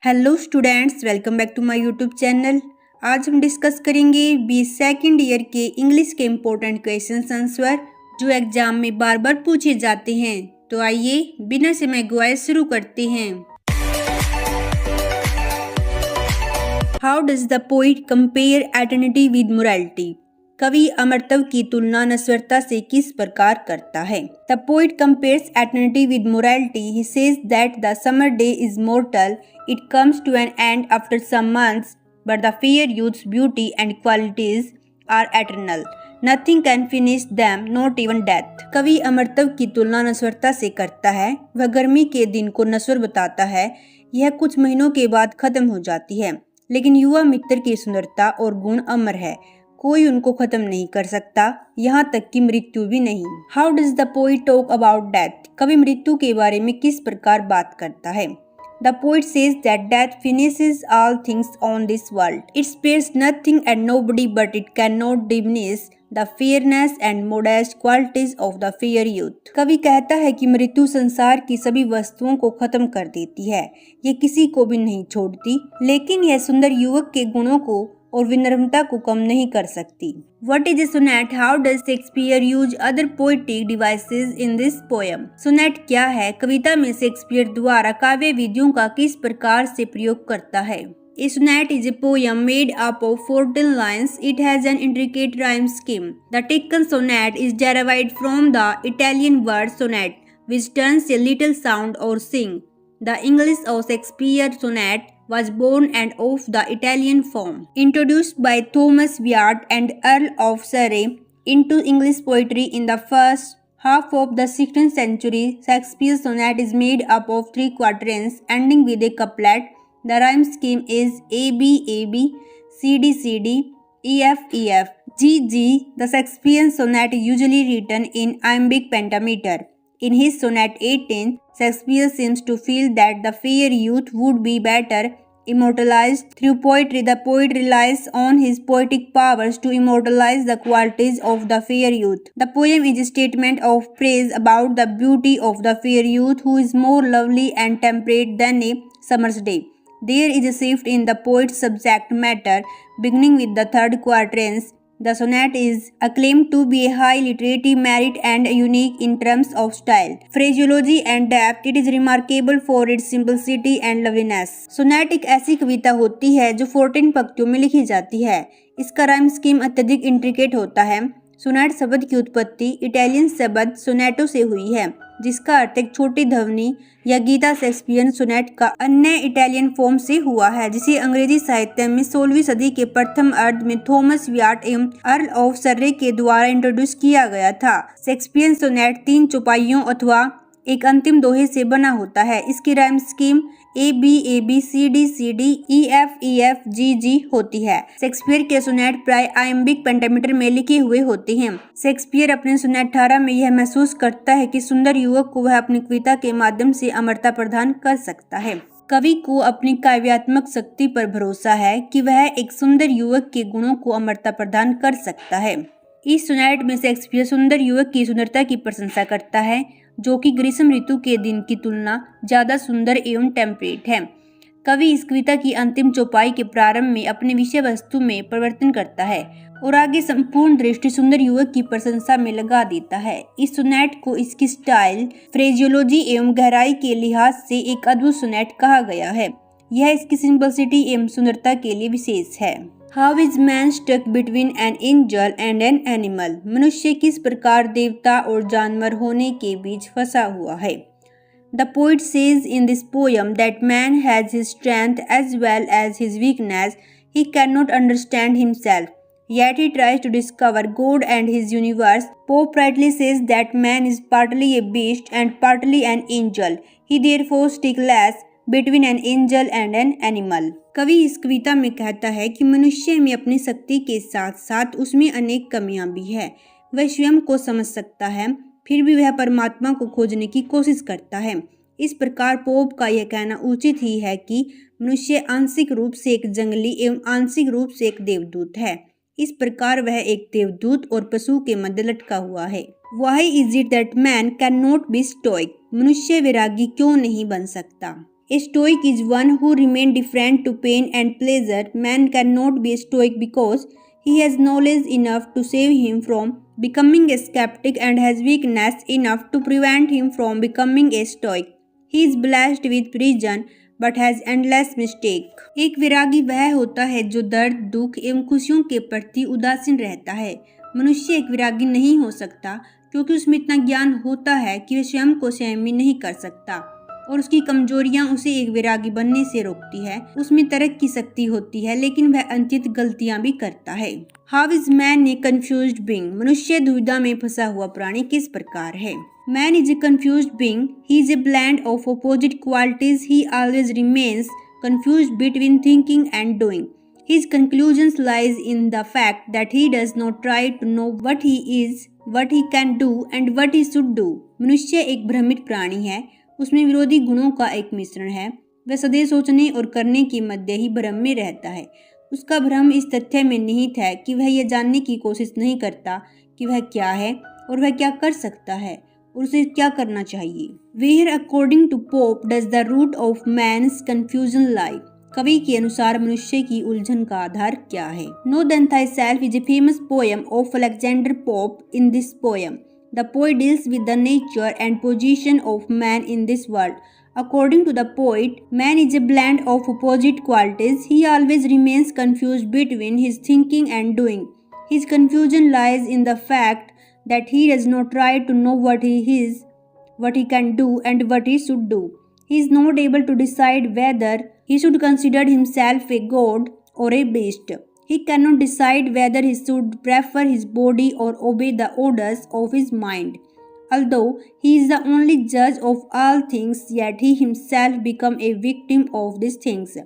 Hello students, welcome back to my YouTube channel. आज हम discuss करेंगे बी सेकेंड ईयर के इंग्लिश के इम्पोर्टेंट क्वेश्चंस आंसर जो एग्जाम में बार बार पूछे जाते हैं। तो आइए बिना समय गवाए शुरू करते हैं। How does the poet compare eternity with morality? कवि अमरत्व की तुलना नश्वरता से किस प्रकार करता है? The poet compares eternity with morality. He says that the summer day is mortar, it comes to an end after some months, but the fair youth's beauty and qualities are eternal. Nothing can finish them, not even death. कवि अमरत्व की तुलना नश्वरता से करता है। वह गर्मी के दिन को नश्वर बताता है। यह कुछ महीनों के बाद खत्म हो जाती है, लेकिन युवा मित्र की सुंदरता और गुण अमर है। कोई उनको खत्म नहीं कर सकता, यहाँ तक कि मृत्यु भी नहीं। How does the poet talk about death? कवि मृत्यु के बारे में किस प्रकार बात करता है? The poet says that death finishes all things on this world. It spares nothing and nobody, but it cannot diminish the fairness and modest qualities of the fair youth. कवि कहता है कि मृत्यु संसार की सभी वस्तुओं को खत्म कर देती है। ये किसी को भी नहीं छोड़ती, लेकिन यह सुंदर युवक के गुणों को और विनम्रता को कम नहीं कर सकती। What is a sonnet? How does Shakespeare use other poetic devices in this poem? Sonnet क्या है? कविता में शेक्सपियर द्वारा काव्य विधियों का किस प्रकार से प्रयोग करता है? A sonnet is a poem made up of 14 lines. It has an intricate rhyme scheme. The taken sonnet is derived from the Italian word sonnet, which turns a little sound or sing. The English of Shakespeare sonnet was born and of the Italian form, introduced by Thomas Wyatt and Earl of Surrey into English poetry in the first half of the 16th century. Shakespeare's sonnet is made up of 3 quatrains ending with a couplet. The rhyme scheme is AB AB, CD CD, EF EF, GG. The Shakespearean sonnet is usually written in iambic pentameter. In his sonnet 18, Shakespeare seems to feel that the fair youth would be better immortalized through poetry. The poet relies on his poetic powers to immortalize the qualities of the fair youth. The poem is a statement of praise about the beauty of the fair youth, who is more lovely and temperate than a summer's day. There is a shift in the poet's subject matter, beginning with the 3rd quatrains. The sonnet is acclaimed to be a high literary merit and unique in terms of style, phraseology and depth. It is remarkable for its simplicity and loveliness. Sonnet एक ऐसी कविता होती है जो 14 पंक्तियों में लिखी जाती है। इसका राइम स्कीम अत्यधिक इंट्रिकेट होता है। सोनेट शब्द की उत्पत्ति इटालियन शब्द सोनेटो से हुई है, जिसका अर्थ एक छोटी ध्वनि या गीता। शेक्सपियर सोनेट का अन्य इटालियन फॉर्म से हुआ है, जिसे अंग्रेजी साहित्य में 16वीं सदी के प्रथम अर्ध में थॉमस व्याट एवं अर्ल ऑफ सर्रे के द्वारा इंट्रोड्यूस किया गया था। शेक्सपियर सोनेट 3 चौपाइयों अथवा एक अंतिम दोहे से बना होता है। इसकी rhyme scheme AB CD CD, EF GG होती है। शेक्सपियर के सोनेट प्राय आयम्बिक पेंटामीटर में लिखे हुए होते हैं। शेक्सपियर अपने सोनेट 18 में यह महसूस करता है कि सुंदर युवक को वह अपनी कविता के माध्यम से अमरता प्रदान कर सकता है। कवि को अपनी काव्यात्मक शक्ति पर भरोसा है कि वह एक सुंदर युवक के गुणों को अमरता प्रदान कर सकता है। इस सोनेट में शेक्सपियर सुंदर युवक की सुंदरता की प्रशंसा करता है, जो कि ग्रीष्म ऋतु के दिन की तुलना ज्यादा सुंदर एवं टेम्परेट है। कवि इस कविता की अंतिम चौपाई के प्रारंभ में अपने विषय वस्तु में परिवर्तन करता है और आगे संपूर्ण दृष्टि सुंदर युवक की प्रशंसा में लगा देता है। इस सोनेट को इसकी स्टाइल, फ्रेजियोलॉजी एवं गहराई के लिहाज से एक अद्भुत सोनेट कहा गया है। यह इसकी सिंपलिसिटी एवं सुंदरता के लिए विशेष है। How is man stuck between an angel and an animal? मनुष्य किस प्रकार देवता और जानवर होने के बीच फंसा हुआ है? The poet says in this poem that man has his strength as well as his weakness. He cannot understand himself, yet he tries to discover God and his universe. Pope rightly says that man is partly a beast and partly an angel. He therefore sticks less between an angel and an animal. कवि इस कविता में कहता है कि मनुष्य में अपनी शक्ति के साथ साथ उसमें अनेक कमियां भी है। वह स्वयं को समझ सकता है, फिर भी वह परमात्मा को खोजने की कोशिश करता है। इस प्रकार पोप का यह कहना उचित ही है कि मनुष्य आंशिक रूप से एक जंगली एवं आंशिक रूप से एक देवदूत है। इस प्रकार वह एक देवदूत और पशु के मध्य लटका हुआ है। Why is it that man cannot be stoic? मनुष्य वैरागी क्यों नहीं बन सकता? A stoic is one who remains different to pain and pleasure. Man cannot be a stoic because he has knowledge enough to save him from becoming a skeptic and has weakness enough to prevent him from becoming a stoic. He is blessed with reason but has endless mistake. एक विरागी वह होता है जो दर्द, दुख एवं खुशियों के प्रति उदासीन रहता है। मनुष्य एक विरागी नहीं हो सकता क्योंकि उसमें इतना ज्ञान होता है कि वह स्वयं को संयमी नहीं कर सकता और उसकी कमजोरियां उसे एक वैरागी बनने से रोकती है। उसमें तर्क की शक्ति होती है लेकिन वह अंतित गलतियां भी करता है। How is man A confused being? मनुष्य दुविधा में फंसा हुआ प्राणी किस प्रकार है? Man is a confused being. He is a blend of opposite qualities. He always remains confused between thinking and doing. His conclusions lies in the fact that he does not try to know what he is, what he can do and what he should do. मनुष्य एक भ्रमित प्राणी है। उसमें विरोधी गुणों का एक मिश्रण है। वह सदैव सोचने और करने के मध्य ही भ्रम में रहता है। उसका भ्रम इस तथ्य में निहित है कि वह यह जानने की कोशिश नहीं करता कि वह क्या है और वह क्या कर सकता है और उसे क्या करना चाहिए। Where according to Pope does the root of man's confusion lie? कवि के अनुसार मनुष्य की उलझन का आधार क्या है? Know then thyself is a famous poem of Alexander Pope. In this poem, the poet deals with the nature and position of man in this world. According to the poet, man is a blend of opposite qualities. He always remains confused between his thinking and doing. His confusion lies in the fact that he does not try to know what he is, what he can do, and what he should do. He is not able to decide whether he should consider himself a god or a beast. He cannot decide whether he should prefer his body or obey the orders of his mind. Although he is the only judge of all things, yet he himself becomes a victim of these things.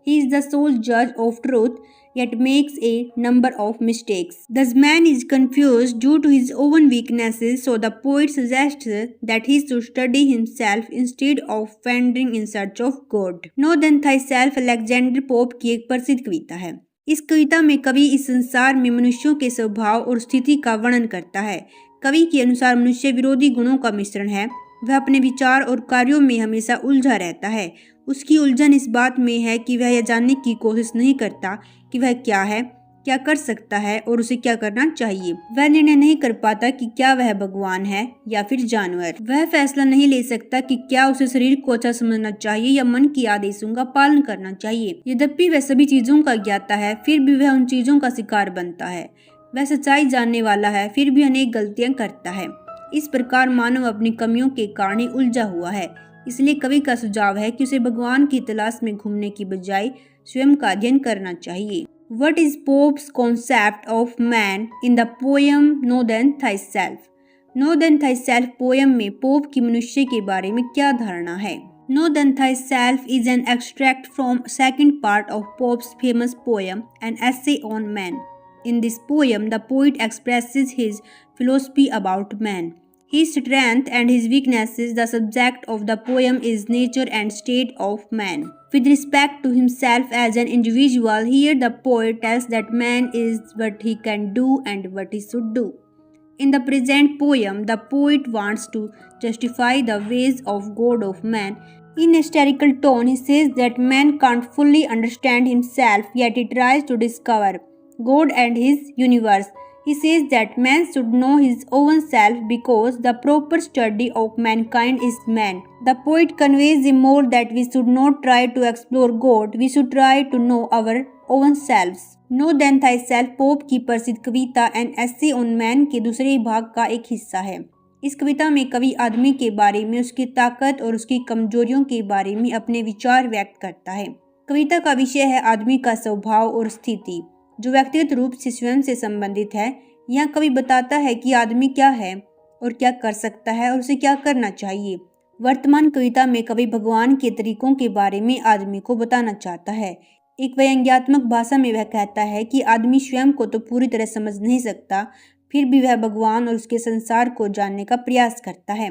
He is the sole judge of truth, yet makes a number of mistakes. Thus man is confused due to his own weaknesses, so the poet suggests that he should study himself instead of wandering in search of God. Know then thyself Alexander pope की एक प्रसिद्ध कविता है। इस कविता में कवि इस संसार में मनुष्यों के स्वभाव और स्थिति का वर्णन करता है। कवि के अनुसार मनुष्य विरोधी गुणों का मिश्रण है। वह अपने विचार और कार्यों में हमेशा उलझा रहता है। उसकी उलझन इस बात में है कि वह यह जानने की कोशिश नहीं करता कि वह क्या है, क्या कर सकता है और उसे क्या करना चाहिए। वह निर्णय नहीं कर पाता कि क्या वह भगवान है या फिर जानवर। वह फैसला नहीं ले सकता कि क्या उसे शरीर को अच्छा समझना चाहिए या मन के आदेशों का पालन करना चाहिए। यद्यपि वह सभी चीजों का ज्ञाता है, फिर भी वह उन चीजों का शिकार बनता है। वह सच्चाई जानने वाला है, फिर भी अनेक गलतियां करता है। इस प्रकार मानव अपनी कमियों के कारण ही उलझा हुआ है। इसलिए कवि का सुझाव है कि उसे भगवान की तलाश में घूमने की बजाय स्वयं का अध्ययन करना चाहिए। What is Pope's concept of man in the poem Know Then Thyself? Know Then Thyself poem में पोप की मनुष्य के बारे में क्या धारणा है? Know Then Thyself is an extract from second part of Pope's famous poem, An Essay on Man. In this poem, the poet expresses his philosophy about man, his strength and his weaknesses. The subject of the poem is nature and state of man. With respect to himself as an individual, here the poet tells that man is what he can do and what he should do. In the present poem, the poet wants to justify the ways of God of man. In a satirical tone, he says that man can't fully understand himself, yet he tries to discover God and his universe. He says that man should know his own self because the proper study of mankind is man. The poet conveys a moral that we should not try to explore God, we should try to know our own selves. Know Then Thyself pope की प्रसिद्ध कविता an essay on man के दूसरे भाग का एक हिस्सा है। इस कविता में कवि आदमी के बारे में, उसकी ताकत और उसकी कमजोरियों के बारे में अपने विचार व्यक्त करता है। कविता का विषय है आदमी का स्वभाव और स्थिति, जो व्यक्तिगत रूप से स्वयं से संबंधित है। यहाँ कवि बताता है कि आदमी क्या है और क्या कर सकता है और उसे क्या करना चाहिए। वर्तमान कविता में कवि भगवान के तरीकों के बारे में आदमी को बताना चाहता है। एक व्यंग्यात्मक भाषा में वह कहता है कि आदमी स्वयं को तो पूरी तरह समझ नहीं सकता, फिर भी वह भगवान और उसके संसार को जानने का प्रयास करता है।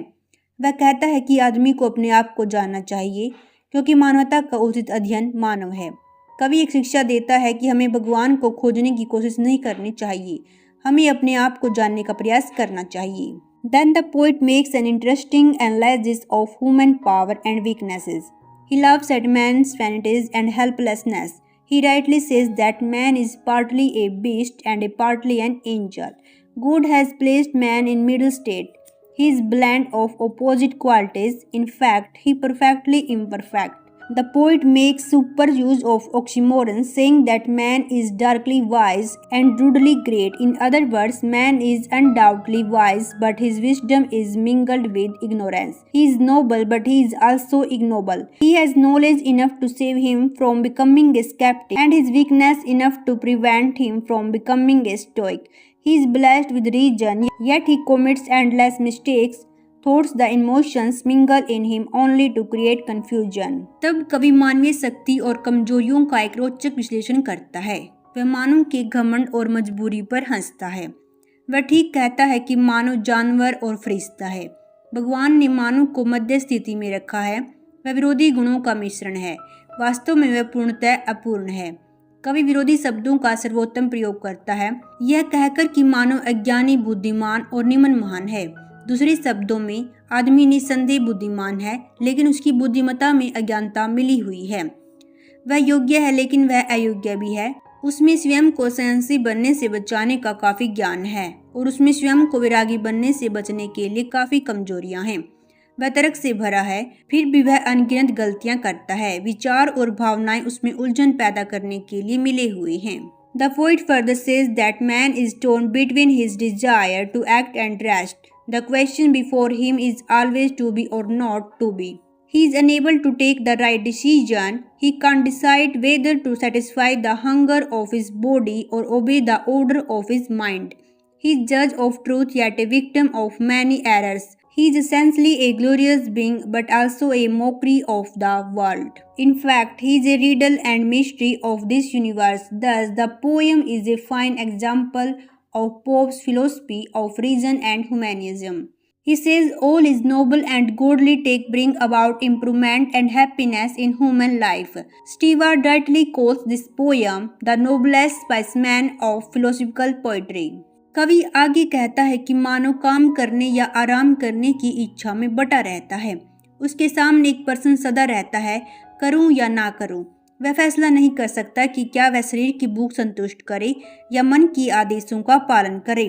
वह कहता है कि आदमी को अपने आप को जानना चाहिए क्योंकि मानवता का उचित अध्ययन मानव है। कवि एक शिक्षा देता है कि हमें भगवान को खोजने की कोशिश नहीं करनी चाहिए, हमें अपने आप को जानने का प्रयास करना चाहिए। Then the poet makes an interesting analysis of human power and weaknesses. He laughs at man's vanities and helplessness. He rightly says that man is partly a beast and a partly an angel. God has placed man in middle state. He is blend of opposite qualities. In fact, he perfectly imperfect. The poet makes super use of oxymorons, saying that man is darkly wise and rudely great. In other words, man is undoubtedly wise, but his wisdom is mingled with ignorance. He is noble, but he is also ignoble. He has knowledge enough to save him from becoming a skeptic, and his weakness enough to prevent him from becoming a stoic. He is blessed with reason, yet he commits endless mistakes. Thoughts, the emotions mingle in him only to create confusion. तब कवि मानवीय शक्ति और कमजोरियों का एक रोचक विश्लेषण करता है। वह मानव के घमंड और मजबूरी पर हंसता है। वह ठीक कहता है कि मानव जानवर और फरिश्ता है। भगवान ने मानव को मध्य स्थिति में रखा है। वह विरोधी गुणों का मिश्रण है। वास्तव में वह पूर्णतः अपूर्ण है। कवि विरोधी शब्दों का सर्वोत्तम प्रयोग करता है, यह कहकर कि मानव अज्ञानी, बुद्धिमान और निम्न महान है। दूसरे शब्दों में, आदमी निस्संदेह बुद्धिमान है, लेकिन उसकी बुद्धिमत्ता में अज्ञानता मिली हुई है। वह योग्य है, लेकिन वह अयोग्य भी है। उसमें स्वयं को संशयी बनने से बचाने का काफी ज्ञान है और उसमें स्वयं को वैरागी बनने से बचने के लिए काफी कमजोरियां हैं। वह तर्क से भरा है, फिर भी वह अनगिनत गलतियां करता है। विचार और भावनाएं उसमें उलझन पैदा करने के लिए मिले हुए हैं। The poet further says that man is torn between his desire to act and rest. The question before him is always to be or not to be. He is unable to take the right decision. He can't decide whether to satisfy the hunger of his body or obey the order of his mind. He is judge of truth, yet a victim of many errors. He is essentially a glorious being, but also a mockery of the world. In fact, he is a riddle and mystery of this universe. Thus, the poem is a fine example of Pope's philosophy of reason and humanism. He says all is noble and godly take bring about improvement and happiness in human life. Stewart rightly calls this poem the noblest specimen of philosophical poetry. कवि आगे कहता है कि मानव काम करने या आराम करने की इच्छा में बटा रहता है। उसके सामने एक प्रश्न सदा रहता है, करूं या ना करूं। वह फैसला नहीं कर सकता कि क्या वह शरीर की भूख संतुष्ट करे या मन की आदेशों का पालन करे।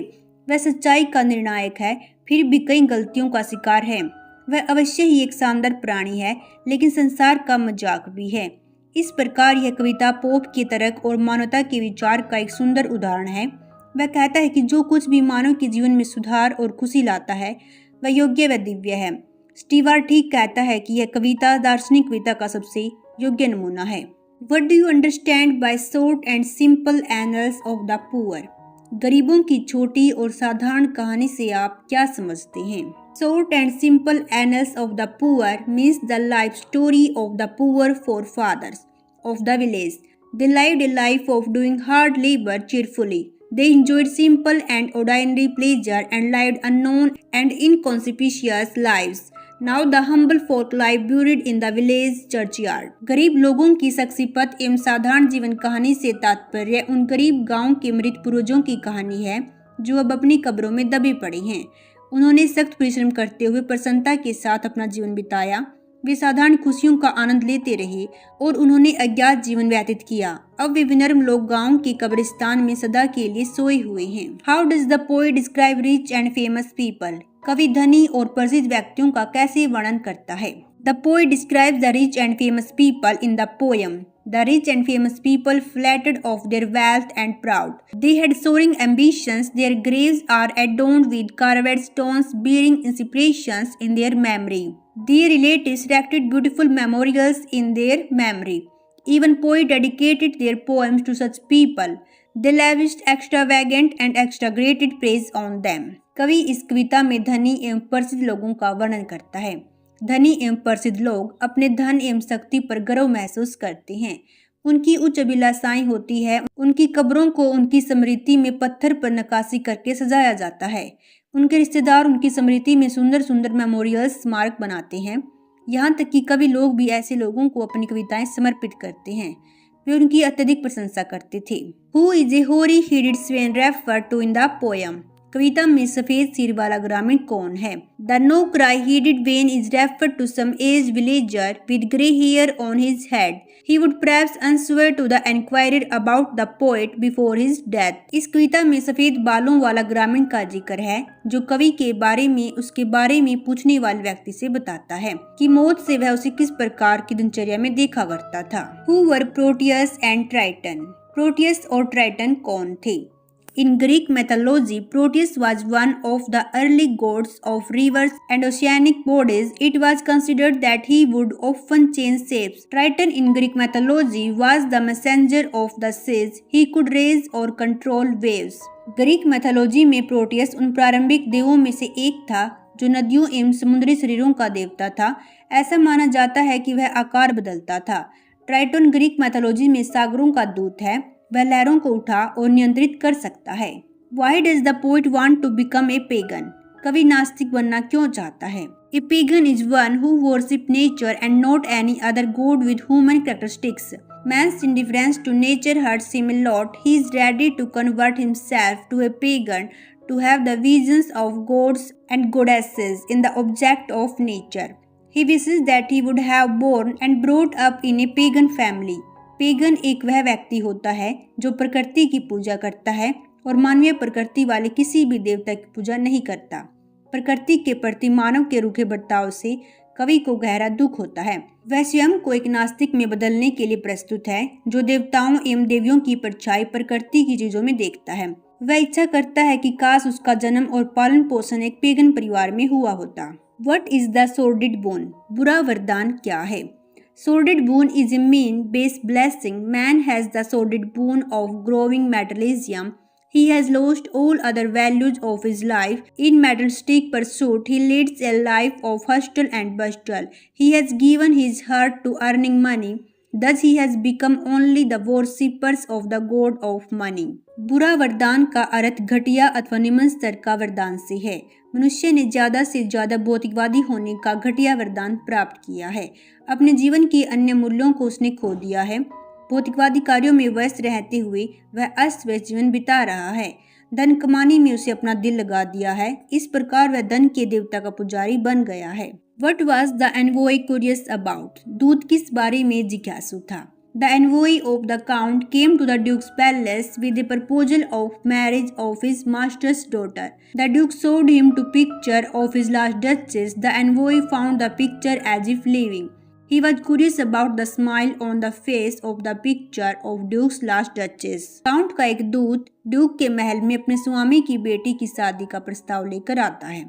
वह सच्चाई का निर्णायक है, फिर भी कई गलतियों का शिकार है। वह अवश्य ही एक शानदार प्राणी है, लेकिन संसार का मजाक भी है। इस प्रकार यह कविता पोप के तर्क और मानवता के विचार का एक सुंदर उदाहरण है। वह कहता है कि जो कुछ भी मानव के जीवन में सुधार और खुशी लाता है, वह योग्य व दिव्य है। स्टीवार्ट ठीक कहता है कि यह कविता दार्शनिक कविता का सबसे योग्य नमूना है। What do you understand by short and simple annals of the poor? गरीबों की छोटी और साधारण कहानी से आप क्या समझते हैं? Short and simple annals of the poor means the life story of the poor forefathers of the village. They lived a life of doing hard labor cheerfully. They enjoyed simple and ordinary pleasure and lived unknown and inconspicuous lives. Now the humble folk lie buried in the village churchyard. गरीब लोगों की शक्तिपथ एवं साधारण जीवन कहानी से तात्पर्य उन गरीब गांव के मृत पूर्वजों की कहानी है जो अब अपनी कब्रों में दबे पड़े हैं। उन्होंने सख्त परिश्रम करते हुए प्रसन्नता के साथ अपना जीवन बिताया। वे साधारण खुशियों का आनंद लेते रहे और उन्होंने अज्ञात जीवन व्यतीत किया। अब वे विनम्र लोग गांव के कब्रिस्तान में सदा के लिए सोए हुए हैं। How does the poet describe rich and famous people? कवि धनी और प्रसिद्ध व्यक्तियों का कैसे वर्णन करता है? The poet describes the rich and famous people in the poem. The rich and famous people flattered of their wealth and proud. They had soaring ambitions. Their graves are adorned with carved stones bearing inspirations in their memory. Their relatives erected beautiful memorials in their memory. Even poets dedicated their poems to such people. They lavished extravagant and exaggerated praise on them. कवि इस कविता में धनी एवं प्रसिद्ध लोगों का वर्णन करता है। धनी एवं प्रसिद्ध लोग अपने धन एवं शक्ति पर गर्व महसूस करते हैं। उनकी उच्च अभिलाषाएं होती है। उनकी कब्रों को उनकी स्मृति में पत्थर पर नक्काशी करके सजाया जाता है। उनके रिश्तेदार उनकी स्मृति में सुंदर सुंदर मेमोरियल स्मारक बनाते हैं। यहाँ तक कि कवि लोग भी ऐसे लोगों को अपनी कविताएं समर्पित करते हैं। वे उनकी अत्यधिक प्रशंसा करते थे। Who is a hoary headed swain referred to in the poem? कविता में सफेद सिर वाला ग्रामीण कौन है? The no cry headed Wayne is referred to some aged villager with grey hair on his head. He would perhaps answer to the enquirer about the poet before his death. इस कविता में सफेद बालों वाला ग्रामीण का जिक्र है जो कवि के बारे में उसके बारे में पूछने वाले व्यक्ति से बताता है कि मौत से वह उसे किस प्रकार की दिनचर्या में देखा करता था। Who were Proteus and Triton? Proteus और ट्राइटन कौन थे? In Greek mythology, Proteus was one of the early gods of rivers and oceanic bodies. It was considered that he would often change shapes. Triton in Greek mythology was the messenger of the seas. He could raise or control waves. Greek mythology में Proteus उन प्रारंभिक देवों में से एक था जो नदियों एवं समुद्री शरीरों का देवता था। ऐसा माना जाता है कि वह आकार बदलता था। ट्राइटन ग्रीक मैथोलॉजी में सागरों का दूत है। वह लहरों को उठा और नियंत्रित कर सकता है। Why does the poet want to become a pagan? कवि नास्तिक बनना क्यों चाहता है? A pagan is one who worships nature and not any other god with human characteristics. Man's indifference to nature hurts him a lot. He is ready to convert himself to a pagan to have the visions of gods and goddesses in the object of nature. He wishes that he would have born and brought up in a pagan family. Pagan एक वह व्यक्ति होता है जो प्रकृति की पूजा करता है और मानवीय प्रकृति वाले किसी भी देवता की पूजा नहीं करता। प्रकृति के प्रति मानव के रूखे बर्ताव से कवि को गहरा दुख होता है। वह स्वयं को एक नास्तिक में बदलने के लिए प्रस्तुत है जो देवताओं एवं देवियों की परछाई प्रकृति की चीजों में देखता है। वह इच्छा करता है कि काश उसका जन्म और पालन पोषण एक पेगन परिवार में हुआ होता। What is the sordid boon? बुरा वरदान क्या है? Sordid boon is a mean base blessing. Man has the sordid boon of growing materialism. He has lost all other values of his life. In materialistic pursuit, he leads a life of hustle and bustle. He has given his heart to earning money. Thus he has become only the worshippers of the god of money. बुरा वरदान का अर्थ घटिया अथवा निम्न स्तर का वरदान से है। मनुष्य ने ज्यादा से ज्यादा भौतिकवादी होने का घटिया वरदान प्राप्त किया है। अपने जीवन के अन्य मूल्यों को उसने खो दिया है। भौतिकवादी कार्यों में व्यस्त रहते हुए वह अस्त व्यस्त जीवन बिता रहा है। धन कमाने में उसे अपना दिल लगा दिया है। इस प्रकार वह धन के देवता का पुजारी बन गया है। What was the envoy curious about? दूत किस बारे में जिज्ञासु था? The envoy of the count came to the duke's palace with a proposal of marriage of his master's daughter. The duke showed him to picture of his last duchess. The envoy found the picture as if living. He was curious about the smile on the face of the picture of Duke's last duchess. Count का एक दूत Duke के महल में अपने स्वामी की बेटी की शादी का प्रस्ताव लेकर आता है।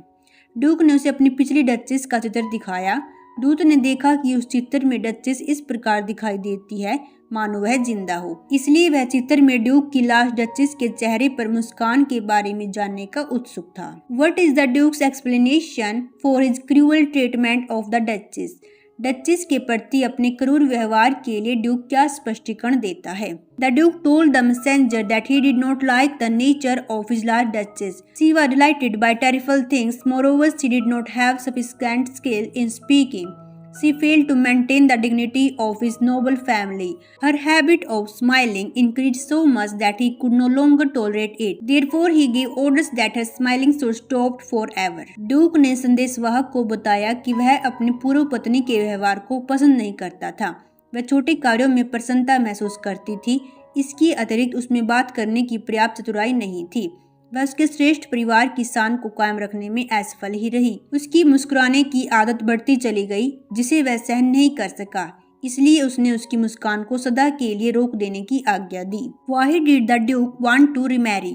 ड्यूक ने उसे अपनी पिछली डचेस का चित्र दिखाया। दूत ने देखा कि उस चित्र में डचेस इस प्रकार दिखाई देती है मानो वह जिंदा हो। इसलिए वह चित्र में ड्यूक की लास्ट डचेस के चेहरे पर मुस्कान के बारे में जानने का उत्सुक था। What is the Duke's explanation for his cruel treatment of the Duchess? Duchess के प्रति अपने क्रूर व्यवहार के लिए ड्यूक क्या स्पष्टीकरण देता है? The Duke told the messenger that he did not like the nature of his last duchess. She was delighted by terrible things. Moreover, she did not have sufficient skill in speaking. She failed to maintain the dignity of his noble family. Her habit of smiling increased so much that he could no longer tolerate it. Therefore, he gave orders that her smiling should stop forever. Duke ने संदेशवाहक को बताया कि वह अपनी पूर्व पत्नी के व्यवहार को पसंद नहीं करता था। वह छोटे कार्यों में प्रसन्नता महसूस करती थी। इसके अतिरिक्त उसमें बात करने की पर्याप्त चतुराई नहीं थी। वह उसके श्रेष्ठ परिवार की शान को कायम रखने में असफल ही रही। उसकी मुस्कुराने की आदत बढ़ती चली गई जिसे वह सहन नहीं कर सका। इसलिए उसने उसकी मुस्कान को सदा के लिए रोक देने की आज्ञा दी। Why did the Duke want to remarry?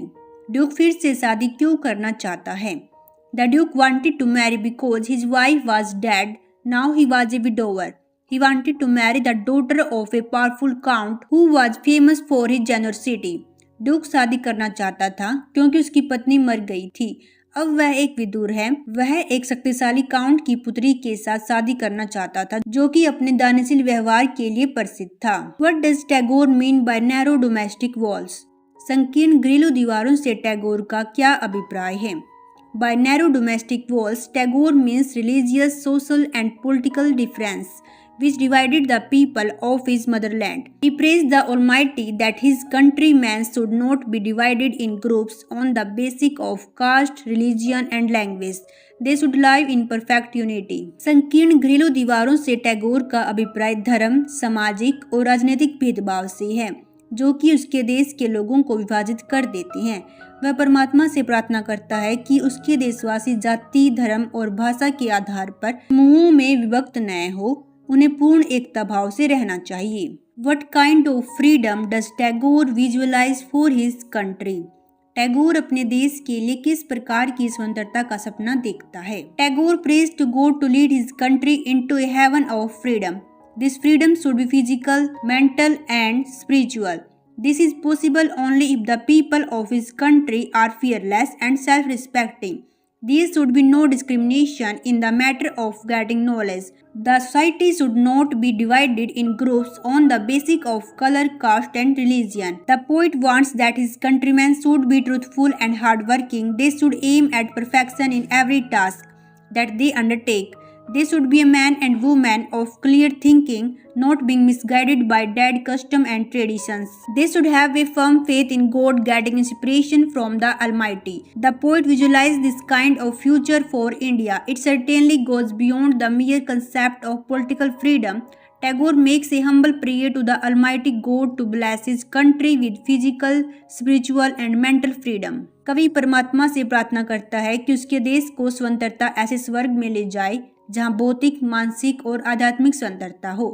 Duke फिर से शादी क्यों करना चाहता है? The Duke wanted to marry because his wife was dead. Now he was a widower. He wanted to marry the daughter of a powerful count who was famous for his generosity. Duke शादी करना चाहता था क्योंकि उसकी पत्नी मर गई थी। अब वह एक विदुर है। वह एक शक्तिशाली काउंट की पुत्री के साथ शादी करना चाहता था जो कि अपने दानशील व्यवहार के लिए प्रसिद्ध था। What does Tagore mean by narrow domestic walls? संकीर्ण घरेलू दीवारों से टैगोर का क्या अभिप्राय है? By narrow domestic walls, Tagore means religious, social and political difference which divided the people of his motherland. He praised the Almighty that his countrymen should not be divided in groups on the basis of caste, religion and language. They should live in perfect unity. संकीर्ण घरेलू दीवारों से टैगोर का अभिप्राय धर्म, सामाजिक और राजनीतिक भेदभाव से है, जो कि उसके देश के लोगों को विभाजित कर देती हैं। वह परमात्मा से प्रार्थना करता है कि उसके देशवासी जाति, धर्म और भाषा के आधार पर समूहों में विभक्त न हो, उन्हें पूर्ण एकता भाव से रहना चाहिए। What kind of freedom does Tagore visualize for his country? Tagore अपने देश के लिए किस प्रकार की स्वतंत्रता का सपना देखता है? Tagore prays to God to lead his country into a heaven of freedom. This freedom should be physical, mental and spiritual. This is possible only if the people of his country are fearless and self-respecting. There should be no discrimination in the matter of getting knowledge. The society should not be divided in groups on the basis of color, caste and religion. The poet wants that his countrymen should be truthful and hardworking. They should aim at perfection in every task that they undertake. They should be a man and woman of clear thinking, not being misguided by dead custom and traditions. They should have a firm faith in God, getting inspiration from the Almighty. The poet visualized this kind of future for India. It certainly goes beyond the mere concept of political freedom. Tagore makes a humble prayer to the Almighty God to bless his country with physical, spiritual and mental freedom. कवि परमात्मा से प्रार्थना करता है कि उसके देश को स्वतंत्रता ऐसे स्वर्ग में ले जाए जहां भौतिक, मानसिक और आध्यात्मिक स्वतंत्रता हो।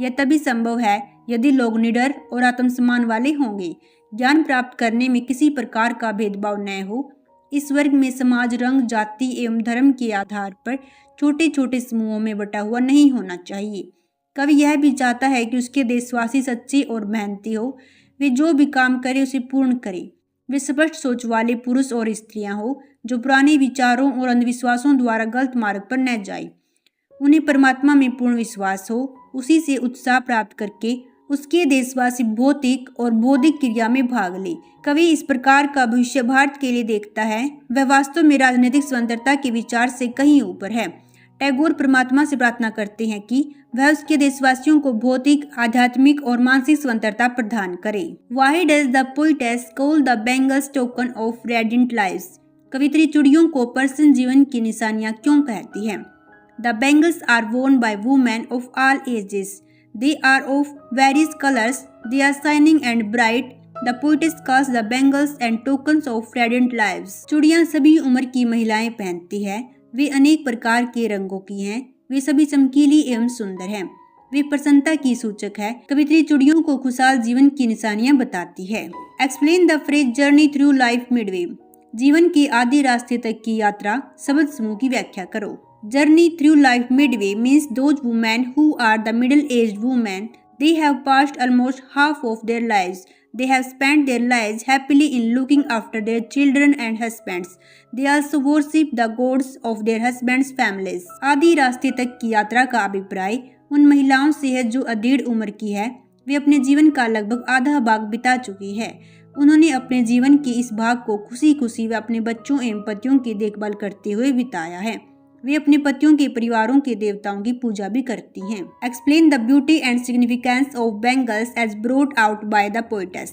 यह तभी संभव है यदि लोग निडर और आत्मसम्मान वाले होंगे। ज्ञान प्राप्त करने में किसी प्रकार का भेदभाव न हो। इस वर्ग में समाज रंग, जाति एवं धर्म के आधार पर छोटे छोटे समूहों में बटा हुआ नहीं होना चाहिए। कवि यह भी चाहता है कि उसके देशवासी सच्चे और मेहनती हो। वे जो भी काम करे उसे पूर्ण करे। वे स्पष्ट सोच वाले पुरुष और स्त्रियां हो जो पुराने विचारों और अंधविश्वासों द्वारा गलत मार्ग पर न जाए। उन्हें परमात्मा में पूर्ण विश्वास हो, उसी से उत्साह प्राप्त करके उसके देशवासी भौतिक और बौद्धिक क्रिया में भाग ले। कवि इस प्रकार का भविष्य भारत के लिए देखता है। वह वास्तव में राजनीतिक स्वतंत्रता के विचार से कहीं ऊपर है। टैगोर परमात्मा से प्रार्थना करते हैं कि वह उसके देशवासियों को भौतिक, आध्यात्मिक और मानसिक स्वतंत्रता प्रदान करे। Why does the poetess call the bangles token of radiant lives? कवित्री चूड़ियों को प्रसन्न जीवन की निशानियां क्यों कहती है? The bangles are worn by women of all ages. They are of various colors. They are shining and bright. The poetess calls the bangles and tokens of radiant lives. चूड़ियां सभी उम्र की महिलाएं पहनती है। वे अनेक प्रकार के रंगों की हैं। वे सभी चमकीली एवं सुंदर हैं। वे प्रसन्नता की सूचक है। कवित्री चूड़ियों को खुशहाल जीवन की निशानियां बताती है। Explain the phrase journey through life midway. जीवन के आधे रास्ते तक की यात्रा शब्द समूह की व्याख्या करो। Journey through life midway means those women who are the middle-aged women. They have passed almost half of their lives. They have spent their lives happily in looking after their children and husbands. They also worship the gods of their husbands' families. आधी रास्ते तक की यात्रा का अभिप्राय उन महिलाओं से है जो अधेड़ उम्र की है। वे अपने जीवन का लगभग आधा भाग बिता चुकी है। उन्होंने अपने जीवन के इस भाग को खुशी खुशी व अपने बच्चों एवं पतियों की देखभाल करते हुए बिताया है। वे अपने पतियों के परिवारों के देवताओं की पूजा भी करती हैं। Explain the beauty and significance of bangles as brought out by the poetess.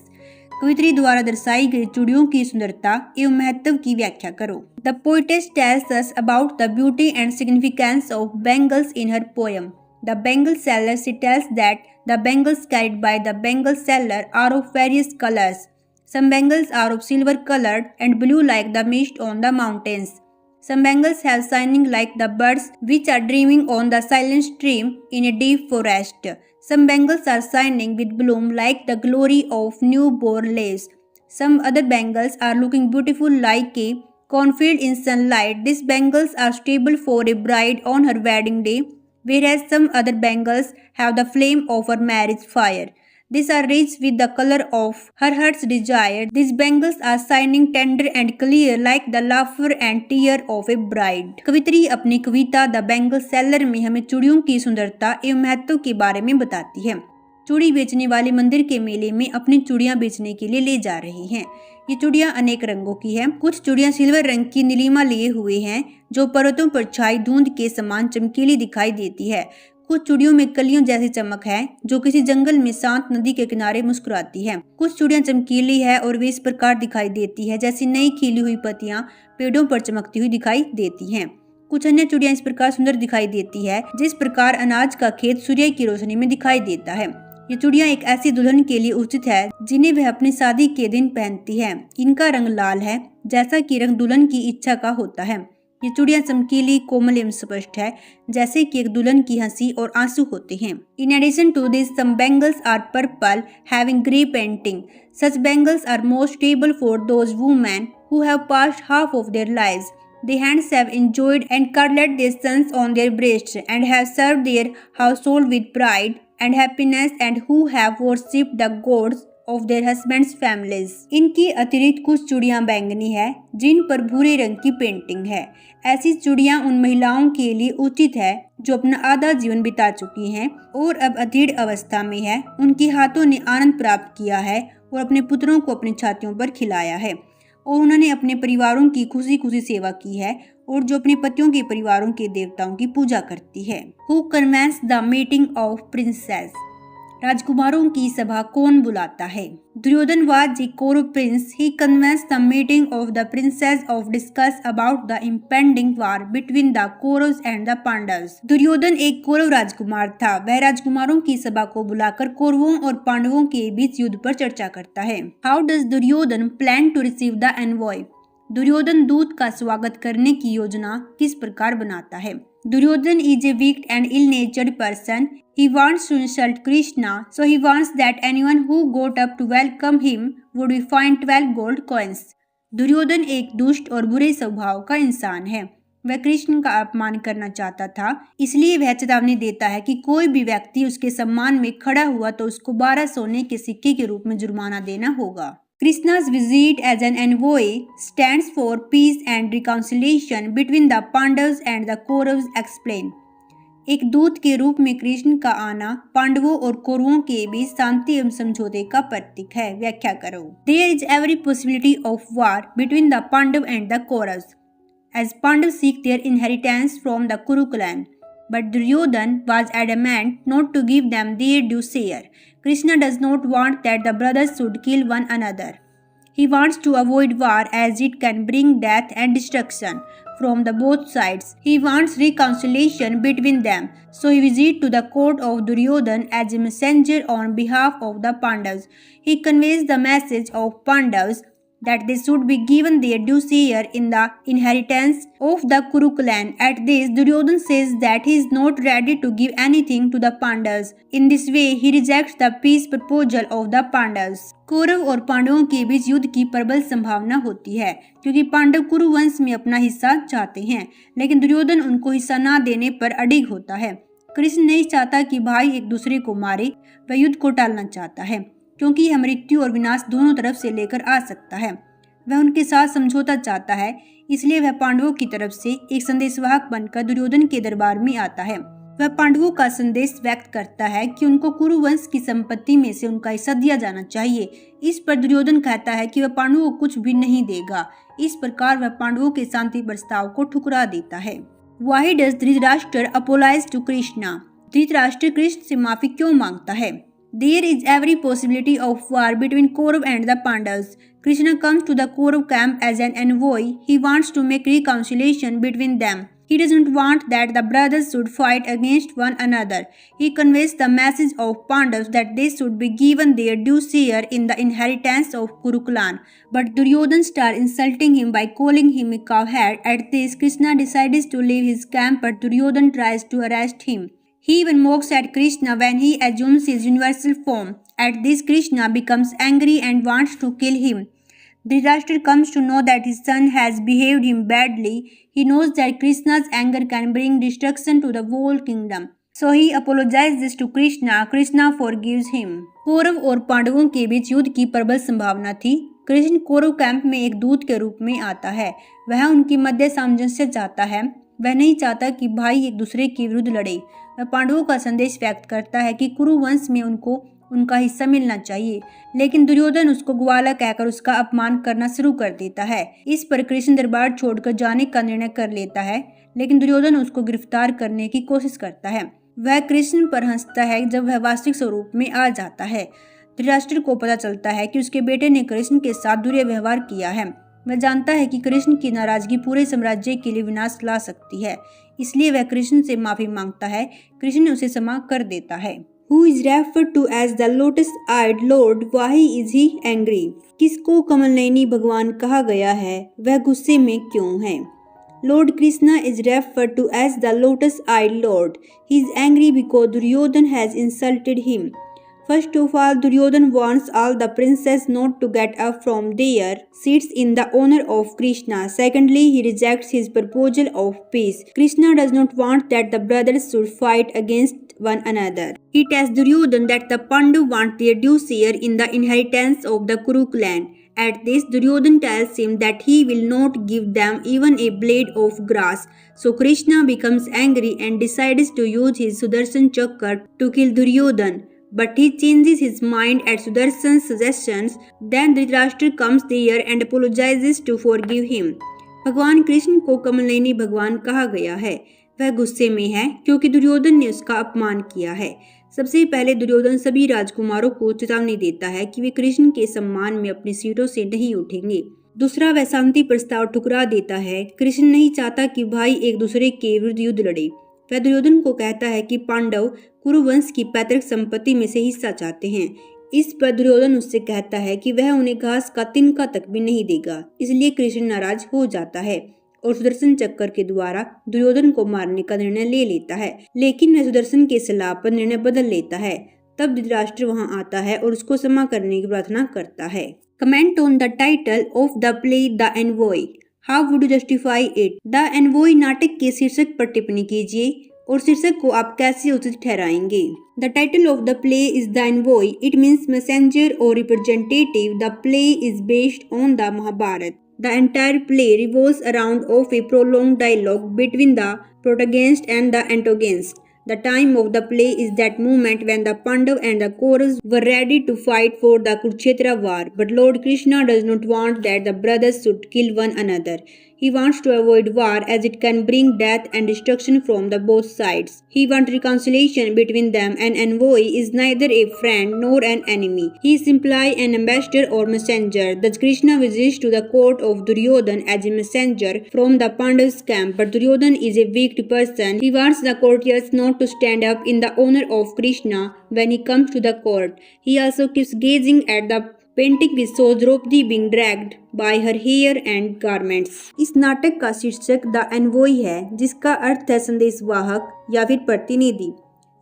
कवित्री द्वारा दर्शाई गई चूड़ियों की सुंदरता एवं महत्व की व्याख्या करो। The poetess tells us about the beauty and significance of bangles in her poem. The bangle seller, she tells that the bangles carried by the bangle seller are of various colors. Some bangles are of silver colored and blue like the mist on the mountains. Some bangles have shining like the birds which are dreaming on the silent stream in a deep forest. Some bangles are shining with bloom like the glory of newborn leaves. Some other bangles are looking beautiful like a cornfield in sunlight. These bangles are suitable for a bride on her wedding day, whereas some other bangles have the flame of her marriage fire. These are rich with the color of her heart's desire. These bangles are shining tender and clear like the laughter and tear of a bride. कवित्री अपनी कविता the bangle seller में हमें चूड़ियों की सुंदरता एवं महत्व के बारे में बताती है। चूड़ी बेचने वाले मंदिर के मेले में अपनी चूड़ियां बेचने के लिए ले जा रही हैं। ये चूड़ियां अनेक रंगों की हैं। कुछ चूड़ियां सिल्वर रंग की नीलिमा लिए हुए हैं जो पर्वतों पर छाई धुंध के समान चमकीली दिखाई देती है। कुछ चूड़ियों में कलियों जैसी चमक है जो किसी जंगल में शांत नदी के किनारे मुस्कुराती है। कुछ चूड़ियां चमकीली है और वे इस प्रकार दिखाई देती है जैसी नई खिली हुई पत्तियां पेड़ों पर चमकती हुई दिखाई देती हैं। कुछ अन्य चूड़ियां इस प्रकार सुंदर दिखाई देती है जिस प्रकार अनाज का खेत सूर्य की रोशनी में दिखाई देता है। ये चूड़ियां एक ऐसी दुल्हन के लिए उचित है जिन्हें वह अपनी शादी के दिन पहनती है। इनका रंग लाल है जैसा कि रंग दुल्हन की इच्छा का होता है। ये चूड़ियां चमकीली, कोमल एवं स्पष्ट है जैसे कि एक दुल्हन की हंसी और आंसू होते हैं। In addition to this some bangles are purple having grey painting. Such bangles are most suitable for those women who have passed half of their lives. The hands have enjoyed and cuddled their sons on their breasts and have served their household with pride and happiness and who have worshipped the gods of their husbands' families. इनकी अतिरिक्त कुछ चूड़ियां बैंगनी है जिन पर भूरे रंग की पेंटिंग है। ऐसी चूड़ियां उन महिलाओं के लिए उचित है जो अपना आधा जीवन बिता चुकी हैं और अब अधीर अवस्था में है। उनके हाथों ने आनंद प्राप्त किया है और अपने पुत्रों को अपनी छातियों पर खिलाया है और उन्होंने अपने परिवारों की खुशी खुशी सेवा की है और जो अपने पतियों के परिवारों के देवताओं की पूजा करती है। Who convenes the meeting of princes? राजकुमारों की सभा कौन बुलाता है? Duryodhan was a Kaurav prince. He convenes the meeting of the princes of discuss about the impending war between the Kauravas and the Pandavas. Duryodhan एक कौरव राजकुमार था। वह राजकुमारों की सभा को बुलाकर कौरवों और पांडवों के बीच युद्ध पर चर्चा करता है। How does Duryodhan plan to receive the envoy? Duryodhan दूत का स्वागत करने की योजना किस प्रकार बनाता है? Duryodhan is a weak and ill-natured person. He wants to insult Krishna, so he wants that anyone who got up to welcome him would be fined 12 gold coins. Duryodhan एक दुष्ट और बुरे स्वभाव का इंसान है। वह कृष्ण का अपमान करना चाहता था, इसलिए वह चेतावनी देता है कि कोई भी व्यक्ति उसके सम्मान में खड़ा हुआ तो उसको 12 सोने के सिक्के के रूप में जुर्माना देना होगा। Krishna's visit as an envoy stands for peace and reconciliation between the Pandavas and the Kauravas. Explain. एक दूत के रूप में कृष्ण का आना पांडवों और कौरवों के बीच शांति एवं समझौते का प्रतीक है। व्याख्या करो। There is every possibility of war between the Pandav and the Kauravas, as Pandavas seek their inheritance from the Kuru clan. But Duryodhan was adamant not to give them their due share. Krishna does not want that the brothers should kill one another. He wants to avoid war as it can bring death and destruction from the both sides. He wants reconciliation between them. So he visits to the court of Duryodhan as a messenger on behalf of the Pandavas. He conveys the message of Pandavas that they should be given their due share in the inheritance of the Kuru clan. At this, Duryodhan says that he is not ready to give anything to the Pandavas. In this way, he rejects the peace proposal of the Pandavas. Kaurava और पांडवों के बीच युद्ध की प्रबल संभावना होती है क्योंकि पांडव कुरु वंश में अपना हिस्सा चाहते हैं, लेकिन दुर्योधन उनको हिस्सा न देने पर अडिग होता है। कृष्ण नहीं चाहता कि भाई एक दूसरे को मारे, वह युद्ध को टालना चाहता है क्योंकि यह मृत्यु और विनाश दोनों तरफ से लेकर आ सकता है। वह उनके साथ समझौता चाहता है, इसलिए वह पांडवों की तरफ से एक संदेशवाहक बनकर दुर्योधन के दरबार में आता है। वह पांडवों का संदेश व्यक्त करता है कि उनको कुरु वंश की संपत्ति में से उनका हिस्सा दिया जाना चाहिए। इस पर दुर्योधन कहता है कि वह पांडवों को कुछ भी नहीं देगा। इस प्रकार वह पांडवों के शांति प्रस्ताव को ठुकरा देता है। Why does Dhritarashtra apologize to Krishna? Dhritarashtra Krishna से माफी क्यों मांगता है? There is every possibility of war between Kaurav and the Pandavas. Krishna comes to the Kaurav camp as an envoy. He wants to make reconciliation between them. He doesn't want that the brothers should fight against one another. He conveys the message of Pandavas that they should be given their due share in the inheritance of Kuru clan. But Duryodhan starts insulting him by calling him a cowherd. At this, Krishna decides to leave his camp, but Duryodhan tries to arrest him. He even mocks at Krishna when he assumes his universal form. At this, Krishna becomes angry and wants to kill him. Dhritarashtra comes to know that his son has behaved him badly. He knows that Krishna's anger can bring destruction to the whole kingdom. So he apologizes to Krishna. Krishna forgives him. Kaurava और पांडवों के बीच युद्ध की प्रबल संभावना थी। Krishna Kaurava camp में एक दूत के रूप में आता है। वह उनकी मध्य सामंजस्य चाहता है। वह नहीं चाहता कि भाई एक दूसरे के विरुद्ध लड़े। वह पांडवों का संदेश व्यक्त करता है कि कुरु वंश में उनको उनका हिस्सा मिलना चाहिए, लेकिन दुर्योधन उसको ग्वाला कहकर उसका अपमान करना शुरू कर देता है। इस पर कृष्ण दरबार छोड़कर जाने का निर्णय कर लेता है, लेकिन दुर्योधन उसको गिरफ्तार करने की कोशिश करता है। वह कृष्ण पर हंसता है जब वह वास्तविक स्वरूप में आ जाता है। धृतराष्ट्र को पता चलता है कि उसके बेटे ने कृष्ण के साथ दुर्व्यवहार किया है। वह जानता है कि कृष्ण की नाराजगी पूरे साम्राज्य के लिए विनाश ला सकती है, इसलिए वह कृष्ण से माफी मांगता है। कृष्ण उसे क्षमा कर देता है। Who is referred to as the lotus-eyed Lord? Why is he angry? किसको कमलनयनी भगवान कहा गया है, वह गुस्से में क्यों है? Lord Krishna is referred to as the lotus-eyed Lord. He is angry because Duryodhan has insulted him. First of all, Duryodhan wants all the princes not to get up from their seats in the honor of Krishna. Secondly, he rejects his proposal of peace. Krishna does not want that the brothers should fight against one another. He tells Duryodhan that the Pandu want their due share in the inheritance of the Kuru clan. At this, Duryodhan tells him that he will not give them even a blade of grass. So Krishna becomes angry and decides to use his Sudarshan Chakra to kill Duryodhan. But he changes his mind at Sudarshan's suggestions. Then Dhritarashtra comes there and apologizes to forgive him. भगवान कृष्ण को कमलनयनी भगवान कहा गया है। वह गुस्से में है क्योंकि दुर्योधन ने उसका अपमान किया है। सबसे पहले दुर्योधन सभी राजकुमारों को चेतावनी देता है कि वे कृष्ण के सम्मान में अपनी सीटों से नहीं उठेंगे। दूसरा, वह शांति प्रस्ताव ठुकरा देता है। कृष्ण नहीं चाहता कि भाई एक दूसरे के विरुद्ध युद्ध लड़े। वह दुर्योधन को कहता है कि पांडव कुरुवंश की पैतृक संपत्ति में से हिस्सा चाहते हैं। इस पर दुर्योधन उससे कहता है कि वह उन्हें घास का तिनका तक भी नहीं देगा। इसलिए कृष्ण नाराज हो जाता है और सुदर्शन चक्र के द्वारा दुर्योधन को मारने का निर्णय ले लेता है, लेकिन वह सुदर्शन के सलाह पर निर्णय बदल लेता है। तब धृतराष्ट्र वहां आता है और उसको क्षमा करने की प्रार्थना करता है। Comment on the title of the play the envoy. How would you justify it? The envoy नाटक के शीर्षक पर टिप्पणी कीजिए और शीर्षक को आप कैसे उचित ठहराएंगे। The title of the play is the envoy. It means messenger और representative. The play is based on the Mahabharata. The entire play revolves around of a prolonged dialogue between the protagonist and the antagonist. The time of the play is that moment when the Pandav and the Kauravas were ready to fight for the Kurukshetra war. But Lord Krishna does not want that the brothers should kill one another. He wants to avoid war as it can bring death and destruction from the both sides. He wants reconciliation between them. An envoy is neither a friend nor an enemy. He is simply an ambassador or messenger. Thus Krishna visits to the court of Duryodhan as a messenger from the Pandav's camp. But Duryodhan is a weak person. He wants the courtiers not to stand up in the honor of Krishna when he comes to the court. He also keeps gazing at the painting which shows Draupadi being dragged by her hair and garments। इस नाटक का शीर्षक the envoy है, जिसका अर्थ है संदेशवाहक या फिर प्रतिनिधि।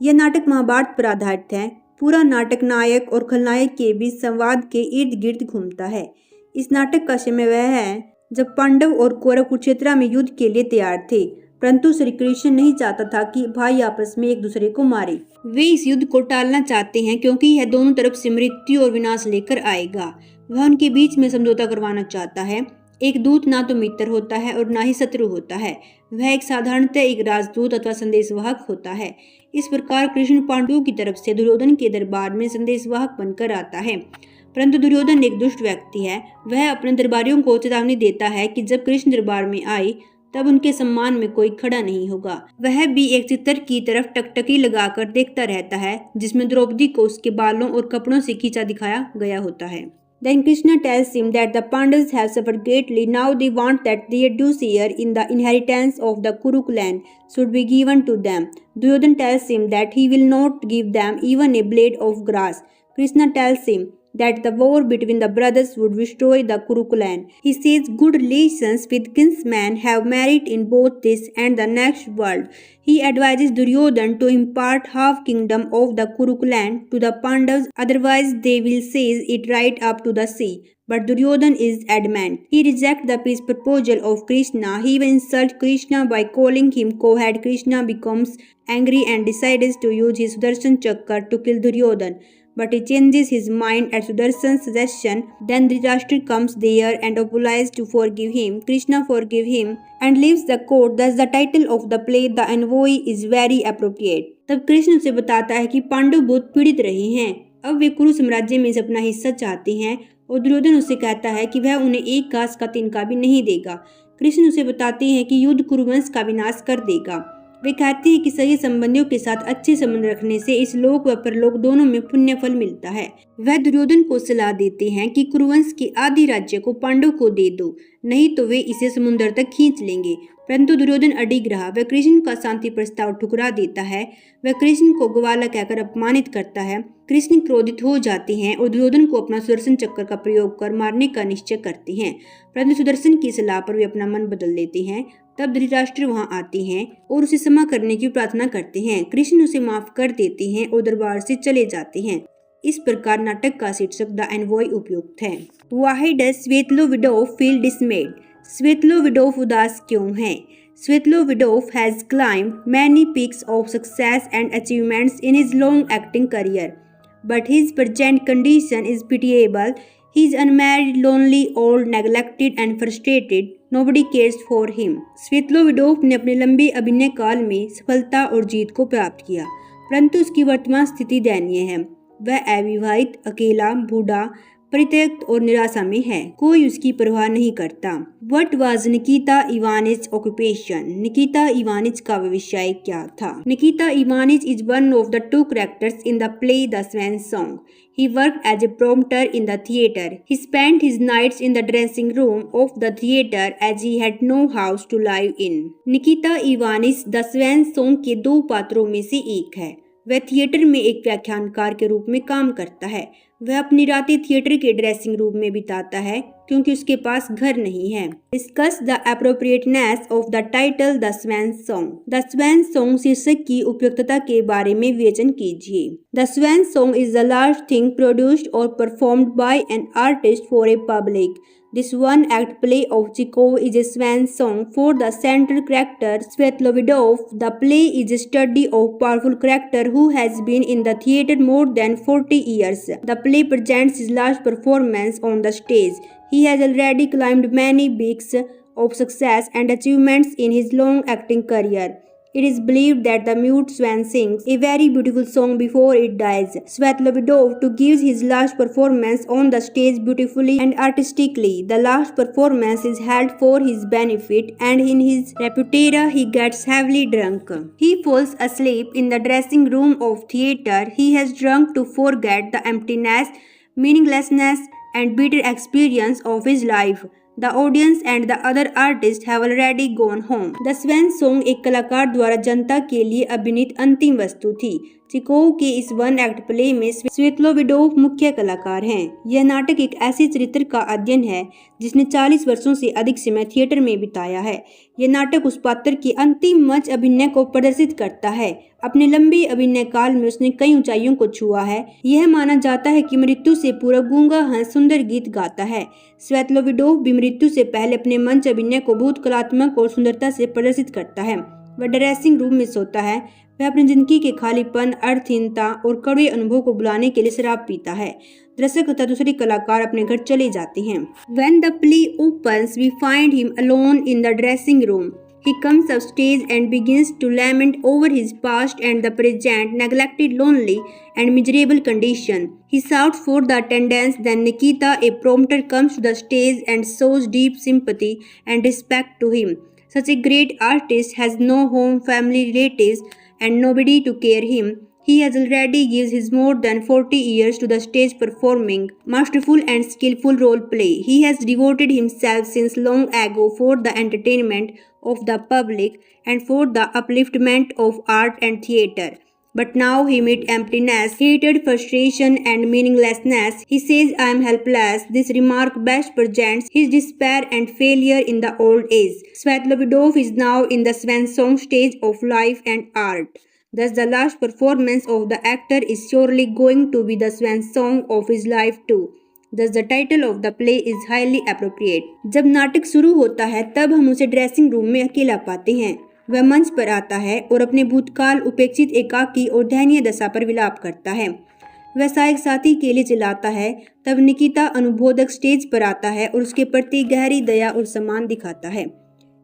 यह नाटक महाभारत पर आधारित है। पूरा नाटक नायक और खलनायक के बीच संवाद के इर्द गिर्द घूमता है। इस नाटक का समय वह है जब पांडव और कौरव कुरुक्षेत्र में युद्ध के लिए तैयार थे, परंतु श्री कृष्ण नहीं चाहता था कि भाई आपस में एक दूसरे को मारे। वे इस युद्ध को टालना चाहते हैं क्योंकि यह दोनों तरफ से मृत्यु और विनाश लेकर आएगा। वह उनके बीच में समझौता करवाना चाहता है। एक दूत ना तो मित्र होता है और ना ही शत्रु होता है। वह एक साधारणतः एक राजदूत अथवा संदेशवाहक होता है। इस प्रकार कृष्ण पांडवों की तरफ से दुर्योधन के दरबार में संदेशवाहक बनकर आता है, परंतु दुर्योधन एक दुष्ट व्यक्ति है। वह अपने दरबारियों को चेतावनी देता है कि जब कृष्ण दरबार में आए तब उनके सम्मान में कोई खड़ा नहीं होगा। वह भी एक चित्र की तरफ टकटकी लगाकर देखता रहता है जिसमें द्रौपदी को उसके बालों और कपड़ों से खींचा दिखाया गया होता है। Then Krishna tells him that the Pandavas have suffered greatly. Now they want that their due share in the inheritance of the Kuru clan should be given to them. Duryodhan tells him that he will not give them even a blade of grass. Krishna tells him that the war between the brothers would destroy the Kuru clan. He says good relations with kinsmen have merit in both this and the next world. He advises Duryodhan to impart half kingdom of the Kuru clan to the Pandavas, otherwise they will seize it right up to the sea. But Duryodhan is adamant. He rejects the peace proposal of Krishna. He even insults Krishna by calling him co-head. Krishna becomes angry and decides to use his Sudarshan Chakra to kill Duryodhan. But he changes his mind at Sudarshan's suggestion. Then Dhritarashtra comes there and apologizes to forgive him. Krishna forgives him and leaves the court. Thus the title of the play, The Envoy, is very appropriate. तब कृष्ण उसे बताता है कि पांडव बहुत पीड़ित रहे हैं। अब वे कुरु साम्राज्य में से अपना हिस्सा चाहते हैं और दुर्योधन उससे कहता है कि वह उन्हें एक घास का तिनका भी नहीं देगा। कृष्ण उसे बताते हैं कि युद्ध कुरुवंश का विनाश कर देगा। वे कहते हैं कि सही संबंधियों के साथ अच्छे संबंध रखने से इस लोक व परलोक दोनों में पुण्य फल मिलता है। वह दुर्योधन को सलाह देते हैं कि कुरुवंश के आधे राज्य को पांडव को दे दो, नहीं तो वे इसे समुद्र तक खींच लेंगे। परंतु दुर्योधन अडिग रहा। वह कृष्ण का शांति प्रस्ताव ठुकरा देता है। वह कृष्ण को ग्वाला कहकर अपमानित करता है। कृष्ण क्रोधित हो जाते हैं और दुर्योधन को अपना सुदर्शन चक्र का प्रयोग कर मारने का निश्चय करते हैं। परंतु सुदर्शन की सलाह पर वे अपना मन बदल लेते हैं। तब धृतराष्ट्र वहां आते हैं और उसे क्षमा करने की प्रार्थना करते हैं। कृष्ण उसे माफ कर देते हैं और दरबार से चले जाते हैं। इस प्रकार नाटक का शीर्षक द एनवॉय उपयुक्त है। Why does Svetlovidov feel dismayed? Svetlovidov उदास क्यों है? Svetlovidov has climbed many peaks of success and achievements in his long acting career, but his present condition is pitiable. He is unmarried, lonely, old, neglected and frustrated. Nobody cares for him. Svetlovidov ने अपने लंबे अभिनय काल में सफलता और जीत को प्राप्त किया, परंतु उसकी वर्तमान स्थिति दयनीय है। वह अविवाहित, अकेला, बूढ़ा, परित्यक्त और निराशा में है। कोई उसकी परवाह नहीं करता। What was Nikita Ivanich occupation? Nikita Ivanich का व्यवसाय क्या था? Nikita Ivanich is one of the two characters in the play The Swan Song. He worked as a prompter in the theatre. He spent his nights in the dressing room of the theatre as he had no house to live in. Nikita Ivanich The Swan Song के दो पात्रों में से एक है। वह theatre में एक व्याख्यानकार के रूप में काम करता है। वह अपनी रातें थिएटर के ड्रेसिंग रूम में बिताता है क्योंकि उसके पास घर नहीं है। Discuss the appropriateness of the title the swan song. The swan song शीर्षक की उपयुक्तता के बारे में विवेचन कीजिए। The swan song is the last thing produced और performed by an artist for a public. This one-act play of Chekhov is a swan song for the central character Svetlovidov. The play is a study of powerful character who has been in the theatre more than 40 years. The play presents his last performance on the stage. He has already climbed many peaks of success and achievements in his long acting career. It is believed that the mute swan sings a very beautiful song before it dies. Svetlovidov to gives his last performance on the stage beautifully and artistically. The last performance is held for his benefit, and in his repertoire he gets heavily drunk. He falls asleep in the dressing room of theatre. He has drunk to forget the emptiness, meaninglessness and bitter experience of his life. The audience and the other artists have already gone home. The Swan Song एक कलाकार द्वारा जनता के लिए अभिनीत अंतिम वस्तु थी। चिकोव के इस वन एक्ट प्ले में स्वेतलोविडोव मुख्य कलाकार हैं। यह नाटक एक ऐसे चरित्र का अध्ययन है जिसने 40 वर्षों से अधिक समय थिएटर में बिताया है। यह नाटक उस पात्र के अंतिम मंच अभिनय को प्रदर्शित करता है। अपने लंबे अभिनय काल में उसने कई ऊंचाइयों को छुआ है। यह माना जाता है कि मृत्यु से पूर्व गूंगा हंस सुंदर गीत गाता है। स्वेतलोविडोव भी मृत्यु से पहले अपने मंच अभिनय को बहुत कलात्मक और सुंदरता से प्रदर्शित करता है। वह ड्रेसिंग रूम में सोता है। वह अपनी जिंदगी के खालीपन, अर्थहीनता और कड़वे अनुभव को बुलाने के लिए शराब पीता है। दर्शक तथा दूसरे कलाकार अपने घर चले जाते हैं। When the play opens, we find him alone in the dressing room. He comes up stage and begins to lament over his past and the present neglected, lonely and miserable condition. He shouts for the attendance. Then Nikita, a prompter, comes to the stage and shows deep sympathy and respect to him. Such a great artist has no home, family, relatives and nobody to care him. He has already given his more than 40 years to the stage performing masterful and skillful role play. He has devoted himself since long ago for the entertainment of the public and for the upliftment of art and theatre. But now he meets emptiness, hatred, frustration and meaninglessness. He says, I am helpless. This remark best presents his despair and failure in the old age. Svetlovidov is now in the Swan Song stage of life and art. Thus the last performance of the actor is surely going to be the swan song of his life too. Thus the title of the play is highly appropriate. जब नाटक शुरू होता है तब हम उसे dressing room में अकेला पाते हैं। वह मंच पर आता है और अपने भूतकाल, उपेक्षित, एकाकी और दयनीय दशा पर विलाप करता है। वह सहायक साथी के लिए चिल्लाता है। तब निकिता अनुबोधक स्टेज पर आता है और उसके प्रति गहरी दया और सम्मान दिखाता है।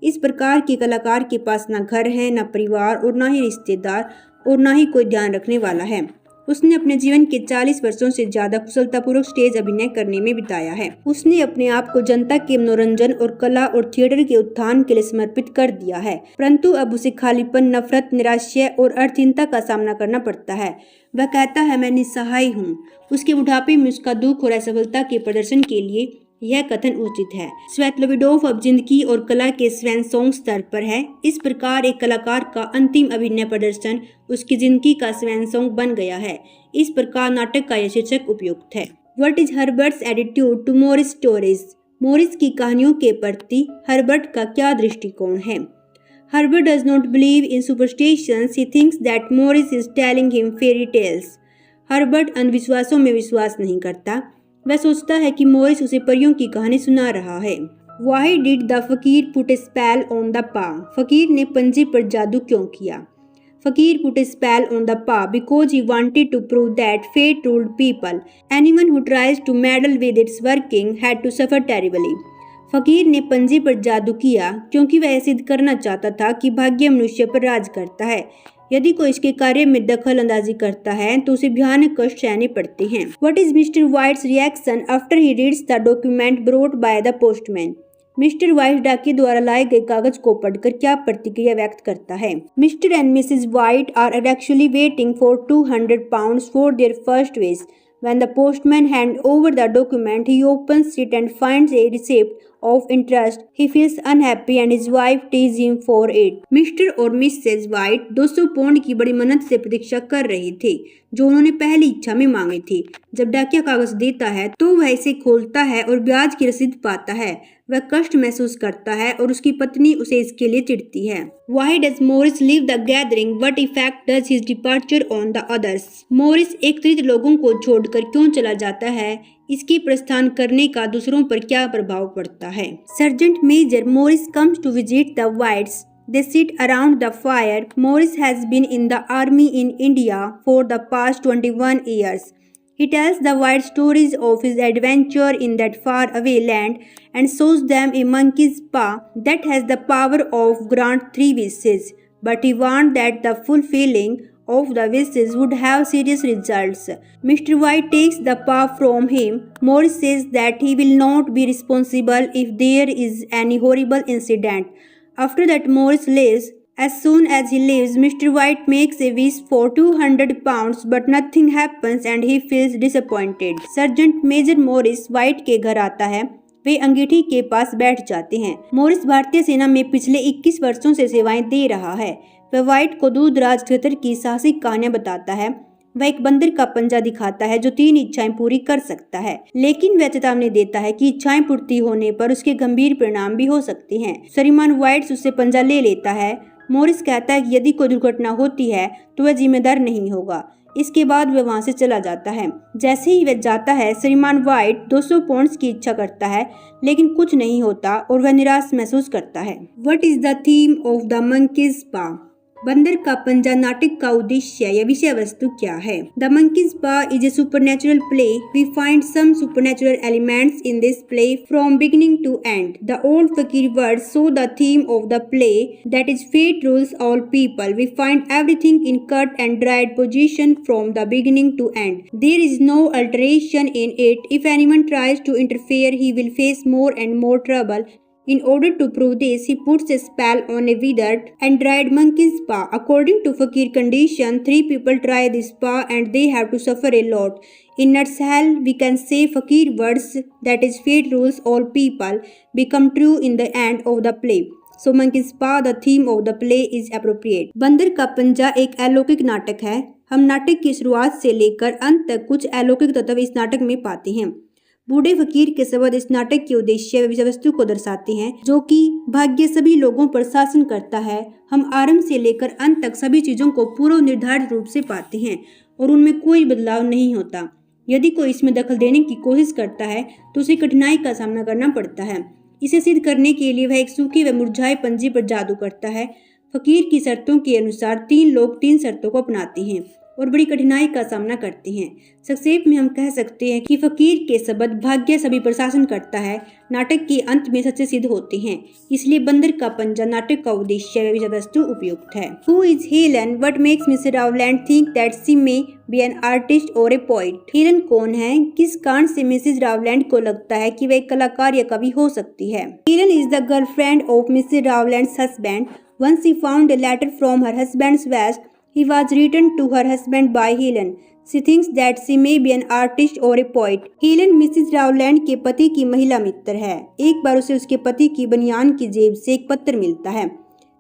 इस प्रकार के कलाकार के पास न घर है, न परिवार और न ही रिश्तेदार और न ही कोई ध्यान रखने वाला है। उसने अपने जीवन के 40 वर्षों से ज्यादा कुशलतापूर्वक स्टेज अभिनय करने में बिताया है। उसने अपने आप को जनता के मनोरंजन और कला और थिएटर के उत्थान के लिए समर्पित कर दिया है, परंतु अब उसे खालीपन, नफरत, निराशा और अर्थहीनता का सामना करना पड़ता है। वह कहता है, मैं निस्सहाय हूँ। उसके बुढ़ापे में उसका दुख और असफलता के प्रदर्शन के लिए यह कथन उचित है। स्वेतलोविडोव अब जिंदगी और कला के स्वयंसोंग स्तर पर है। इस प्रकार एक कलाकार का अंतिम अभिनय प्रदर्शन उसकी जिंदगी का स्वयंसोंग बन गया है। इस प्रकार नाटक का यह शीर्षक उपयुक्त है। What is Herbert's attitude to Morris stories? Morris की कहानियों के प्रति हर्बर्ट का क्या दृष्टिकोण है? Herbert does not believe in superstitions. He thinks that Morris is telling him fairy tales. Herbert अंधविश्वासों में विश्वास नहीं करता। वह सोचता है कि मोरिस उसे परियों की कहानी सुना रहा है। Why did the फकीर put a spell on the paw? फकीर ने पंजे पर जादू क्यों किया? फकीर put a spell on the paw because he wanted to prove that fate ruled people. Anyone who tries to meddle with its working had to suffer terribly. फकीर ने पंजे पर जादू किया क्योंकि वह सिद्ध करना चाहता था कि भाग्य मनुष्य पर राज करता है। यदि कोई इसके कार्य में दखल अंदाजी करता है तो उसे भयानक कष्ट सहने पड़ते हैं। What is Mr. White's reaction after he reads the document brought by the postman? Mr White डाकिये द्वारा लाए गए कागज को पढ़कर क्या प्रतिक्रिया व्यक्त करता है? Mr and Mrs White are actually waiting for £200 for their first wish. When the postman hands over the document, he opens it and finds a receipt of interest. He feels unhappy and his wife teases him for it. Mister और Mrs white 200 pound की बड़ी मन्नत से प्रतीक्षा कर रहे थे जो उन्होंने पहली इच्छा में मांगे थे। जब डाकिया कागज देता है तो वह इसे खोलता है और ब्याज की रसीद पाता है। वह कष्ट महसूस करता है और उसकी पत्नी उसे इसके लिए चिढ़ती है। Why does Morris leave the gathering? What effect does his departure on the others? Morris एकत्रित लोगों को छोड़कर क्यों चला जाता है? इसके प्रस्थान करने का दूसरों पर क्या प्रभाव पड़ता है? Sergeant major Morris comes to visit the Whites. They sit around the fire. Morris has been in the army in India for the past 21 years. He tells the White stories of his adventure in that faraway land and shows them a monkey's paw that has the power of grant 3 wishes. But he warned that the fulfilling of the wishes would have serious results. Mr. White takes the paw from him. Morris says that he will not be responsible if there is any horrible incident. After that, Morris leaves. As soon as he leaves, Mr. White makes a wish for £200, but nothing happens and he feels disappointed. Sergeant major Morris White के घर आता है। वे अंगीठी के पास बैठ जाते हैं। Morris भारतीय सेना में पिछले 21 वर्षों से सेवाएं दे रहा है। वह वाइट को दूर दराज क्षेत्र की साहसिक कहानियां बताता है। वह एक बंदर का पंजा दिखाता है जो 3 इच्छाएं पूरी कर सकता है, लेकिन वह चेतावनी देता है कि इच्छाएं पूर्ति होने पर उसके गंभीर परिणाम भी हो सकते हैं। श्रीमान वाइट उससे पंजा ले लेता है। मोरिस कहता है कि यदि कोई दुर्घटना होती है तो वह जिम्मेदार नहीं होगा। इसके बाद वह वहां से चला जाता है। जैसे ही वह जाता है, श्रीमान वाइट 200 पाउंड्स की इच्छा करता है, लेकिन कुछ नहीं होता और वह निराश महसूस करता है। What is the theme of the monkey's paw? बंदर का पंजा नाटक का उद्देश्य या विषय वस्तु क्या है? The Monkey's Paw is a supernatural play. We find some supernatural elements in this play from beginning to end. The old fakir words show the theme of the play, that is fate rules all people. We find everything in cut and dried position from the beginning to end. There is no alteration in it. If anyone tries to interfere, he will face more and more trouble. In order to prove this, he puts a spell on a withered and dried monkey's paw. According to fakir condition, 3 people try this paw and they have to suffer a lot. In nutshell, we can say fakir words, that is fate rules all people, become true in the end of the play. So monkey's paw, the theme of the play, is appropriate. बंदर का पंजा एक अलौकिक नाटक है। हम नाटक की शुरुआत से लेकर अंत तक कुछ अलौकिक तत्व इस नाटक में पाते हैं। बूढ़े फकीर के शब्द इस नाटक के उद्देश्य व विषय वस्तु को दर्शाते हैं, जो कि भाग्य सभी लोगों पर शासन करता है। हम आरंभ से लेकर अंत तक सभी चीजों को पूर्व निर्धारित रूप से पाते हैं और उनमें कोई बदलाव नहीं होता। यदि कोई इसमें दखल देने की कोशिश करता है तो उसे कठिनाई का सामना करना पड़ता है। इसे सिद्ध करने के लिए वह एक सूखे व मुरझाए पंजे पर जादू करता है। फकीर की शर्तों के अनुसार 3 लोग 3 शर्तों को अपनाते हैं। और बड़ी कठिनाई का सामना करते हैं। संक्षेप में हम कह सकते हैं कि फकीर के शब्द भाग्य सभी प्रशासन करता है नाटक के अंत में सच्चे सिद्ध होते हैं। इसलिए बंदर का पंजा नाटक का उद्देश्य व विषय वस्तु उपयुक्त है। Who is Helen? What makes Mrs. Rowland think that she may be an artist or a poet? Helen कौन है? किस कारण से मिसेज रावलैंड को लगता है कि वह एक कलाकार या कवि हो सकती है? Helen is the girlfriend of Mrs. Rowland's husband. Once she found a letter from her husband's vest. He was written to her husband by Helen. She thinks that she may be an artist or a poet. Helen Mrs Rowland के पति की महिला मित्र है। एक बार उसे उसके पति की बनियान की जेब से एक पत्र मिलता है।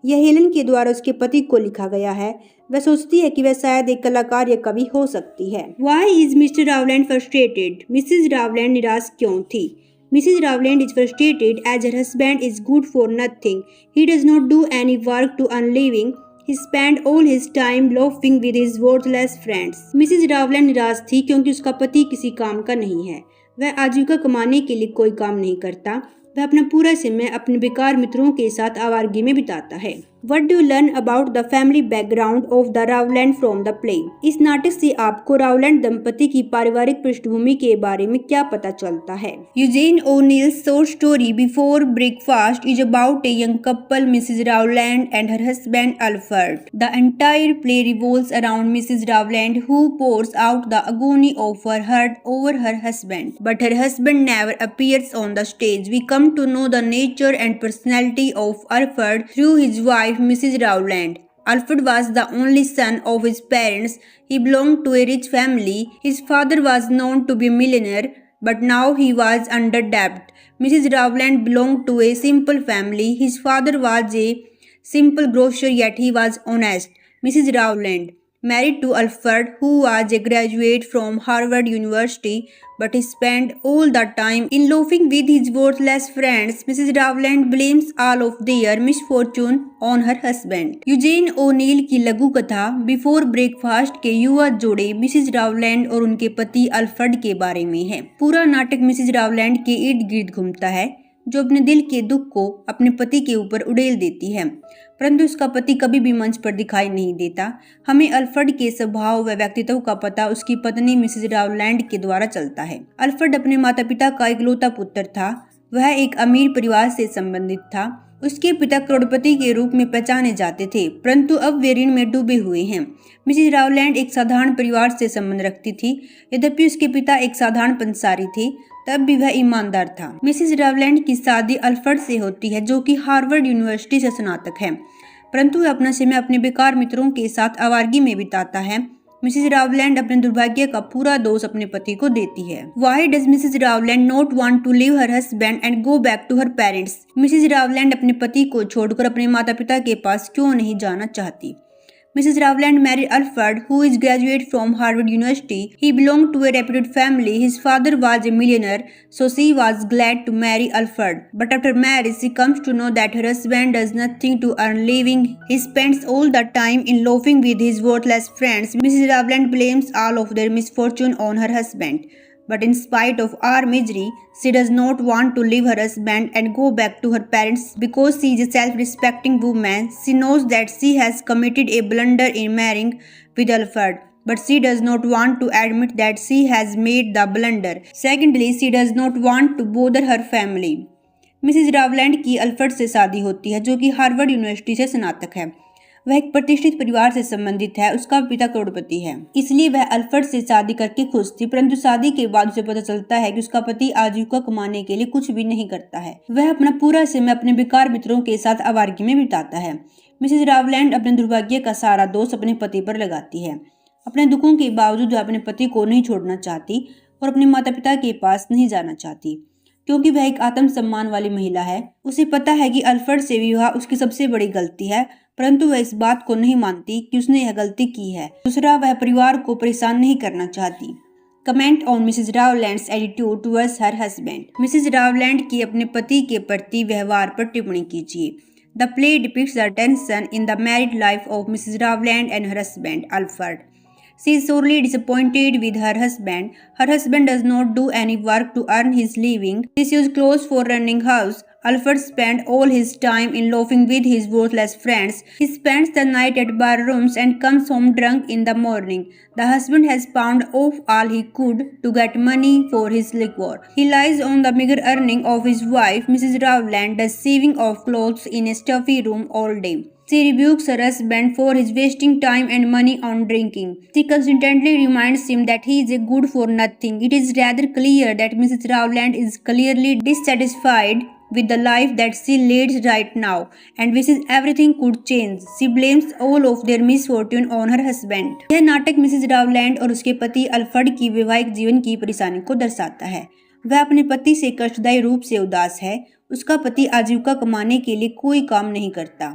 यह हेलन के द्वारा उसके पति को लिखा गया है। वह सोचती है कि वह शायद एक कलाकार या कवि हो सकती है। Why is Mr. Rowland frustrated? Mrs Rowland निराश क्यों थी? Mrs. Rowland is frustrated as her husband is good for nothing. He does not do any work to earn living. He spends all his time loafing with his worthless friends. Mrs. Rowland निराश थी क्योंकि उसका पति किसी काम का नहीं है। वह आजीविका कमाने के लिए कोई काम नहीं करता। वह अपना पूरा समय अपने बेकार मित्रों के साथ आवारगी में बिताता है। What do you learn about the family background of the Rowland from the play? इस नाटक से आपको रावलैंड दंपति की पारिवारिक पृष्ठभूमि के बारे में क्या पता चलता है? Eugene O'Neill's short story Before Breakfast is about a young couple, Mrs. Rowland and her husband Alfred. The entire play revolves around Mrs. Rowland, who pours out the agony of her heart over her husband. But her husband never appears on the stage. We come to know the nature and personality of Alfred through his wife, Mrs. Rowland. Alfred was the only son of his parents. He belonged to a rich family. His father was known to be a millionaire, but now he was under debt. Mrs. Rowland belonged to a simple family. His father was a simple grocer, yet he was honest. Mrs. Rowland married to Alfred, who was a graduate from Harvard University, but he spent all the time in loafing with his worthless friends. Mrs. Rowland blames all of their misfortune on her husband. Eugene O'Neill की लघु कथा before breakfast के युवा जोड़े Mrs रावलैंड और उनके पति Alfred के बारे में है। पूरा नाटक मिसेज रावलैंड के इर्द गिर्द घूमता है, जो अपने दिल के दुख को अपने पति के ऊपर उड़ेल देती है, परंतु उसका पति कभी भी मंच पर दिखाई नहीं देता। हमें अल्फ्रेड के स्वभाव व व्यक्तित्व का पता उसकी पत्नी मिसेज रावलैंड के द्वारा चलता है। अल्फ्रेड अपने माता पिता का इकलौता पुत्र था। वह एक अमीर परिवार से संबंधित था। उसके पिता करोड़पति के रूप में पहचाने जाते थे, परंतु अब वे ऋण में डूबे हुए हैं। मिसेज रावलैंड एक साधारण परिवार से संबंध रखती थी। यद्यपि उसके पिता एक साधारण पंसारी थे, तब भी वह ईमानदार था। मिसेज रावलैंड की शादी अल्फ्रेड से होती है, जो कि हार्वर्ड यूनिवर्सिटी से स्नातक है, परंतु वह अपना समय अपने बेकार मित्रों के साथ आवारगी में बिताता है। मिसेज रावलैंड अपने दुर्भाग्य का पूरा दोष अपने पति को देती है। Why does Mrs. Rowland not want to leave her husband and go back to her parents? Mrs Rowland अपने पति को छोड़कर अपने माता पिता के पास क्यों नहीं जाना चाहती? Mrs. Rowland married Alfred, who is graduate from Harvard University. He belonged to a reputed family. His father was a millionaire, so she was glad to marry Alfred. But after marriage, she comes to know that her husband does nothing to earn living. He spends all the time in loafing with his worthless friends. Mrs. Rowland blames all of their misfortune on her husband. But in spite of our misery, she does not want to leave her husband and go back to her parents because she is a self-respecting woman. She knows that she has committed a blunder in marrying with Alfred, but she does not want to admit that she has made the blunder. Secondly, she does not want to bother her family. Mrs Rowland की Alfred से शादी होती है, जो कि Harvard university से स्नातक है। वह एक प्रतिष्ठित परिवार से संबंधित है। उसका पिता करोड़पति है, इसलिए वह अल्फ्रेड से शादी करके खुश थी, परंतु शादी के बाद उसे पता चलता है कि उसका पति आजीविका कमाने के लिए कुछ भी नहीं करता है। वह अपना पूरा समय अपने बेकार मित्रों के साथ आवारगी में बिताता है। मिसेज रावलैंड अपने दुर्भाग्य का सारा दोष अपने पति पर लगाती है। अपने दुखों के बावजूद वह अपने पति को नहीं छोड़ना चाहती और अपने माता पिता के पास नहीं जाना चाहती, क्योंकि वह एक आत्मसम्मान वाली महिला है। उसे पता है कि अल्फ्रेड से विवाह उसकी सबसे बड़ी गलती है, परंतु वह इस बात को नहीं मानती कि उसने यह गलती की है। दूसरा, वह परिवार को परेशान नहीं करना चाहती। Comment on Mrs Rowland's attitude towards her husband. Mrs Rowland की अपने पति के प्रति व्यवहार पर टिप्पणी कीजिए। The play depicts the tension in the married life of Mrs Rowland and her husband Alfred. She is sorely disappointed with her husband. Her husband does not do any work to earn his living. She sews clothes for running house. Alfred spent all his time in loafing with his worthless friends. He spends the night at bar rooms and comes home drunk in the morning. The husband has pawned off all he could to get money for his liquor. He lies on the meager earning of his wife, Mrs. Rowland, does sewing of clothes in a stuffy room all day. She rebukes her husband for his wasting time and money on drinking. She consistently reminds him that he is a good for nothing. It is rather clear that Mrs. Rowland is clearly dissatisfied with the life that she leads right now and wishes everything could change. She blames all of their misfortune on her husband. यह नाटक Mrs रावलैंड और उसके पति Alfred की वैवाहिक जीवन की परेशानी को दर्शाता है। वह अपने पति से कष्टदायी रूप से उदास है। उसका पति आजीविका कमाने के लिए कोई काम नहीं करता।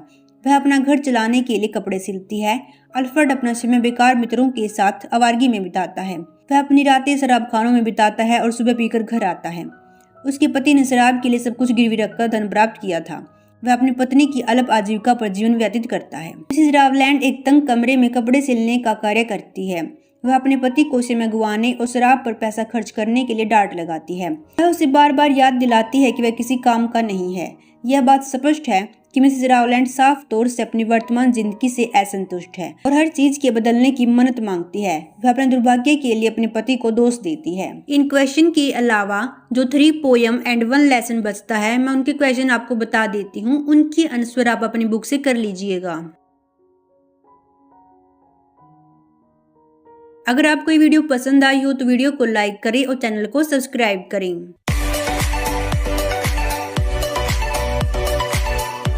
वह अपना घर चलाने के लिए कपड़े सिलती है। अल्फ्रेड अपना समय बेकार मित्रों के साथ आवारगी में बिताता है। वह अपनी रातें शराब खानों में बिताता है और सुबह पीकर घर आता है। उसके पति ने शराब के लिए सब कुछ गिरवी रखकर धन प्राप्त किया था। वह अपनी पत्नी की अल्प आजीविका पर जीवन व्यतीत करता है। मिसेज रावलैंड एक तंग कमरे में कपड़े सिलने का कार्य करती है। वह अपने पति को समय गंवाने और शराब पर पैसा खर्च करने के लिए डांट लगाती है। वह उसे बार बार याद दिलाती है कि वह किसी काम का नहीं है। यह बात स्पष्ट है कि मिसेज रावलैंड साफ तौर से अपनी वर्तमान जिंदगी से असंतुष्ट है और हर चीज के बदलने की मन्नत मांगती है। वह अपने दुर्भाग्य के लिए अपने पति को दोष देती है। इन क्वेश्चन के अलावा जो 3 पोयम एंड 1 लेसन बचता है, मैं उनके क्वेश्चन आपको बता देती हूँ। उनकी आंसर आप अपनी बुक से कर लीजिएगा। अगर आपको ये वीडियो पसंद आई हो तो वीडियो को लाइक करें और चैनल को सब्सक्राइब करें।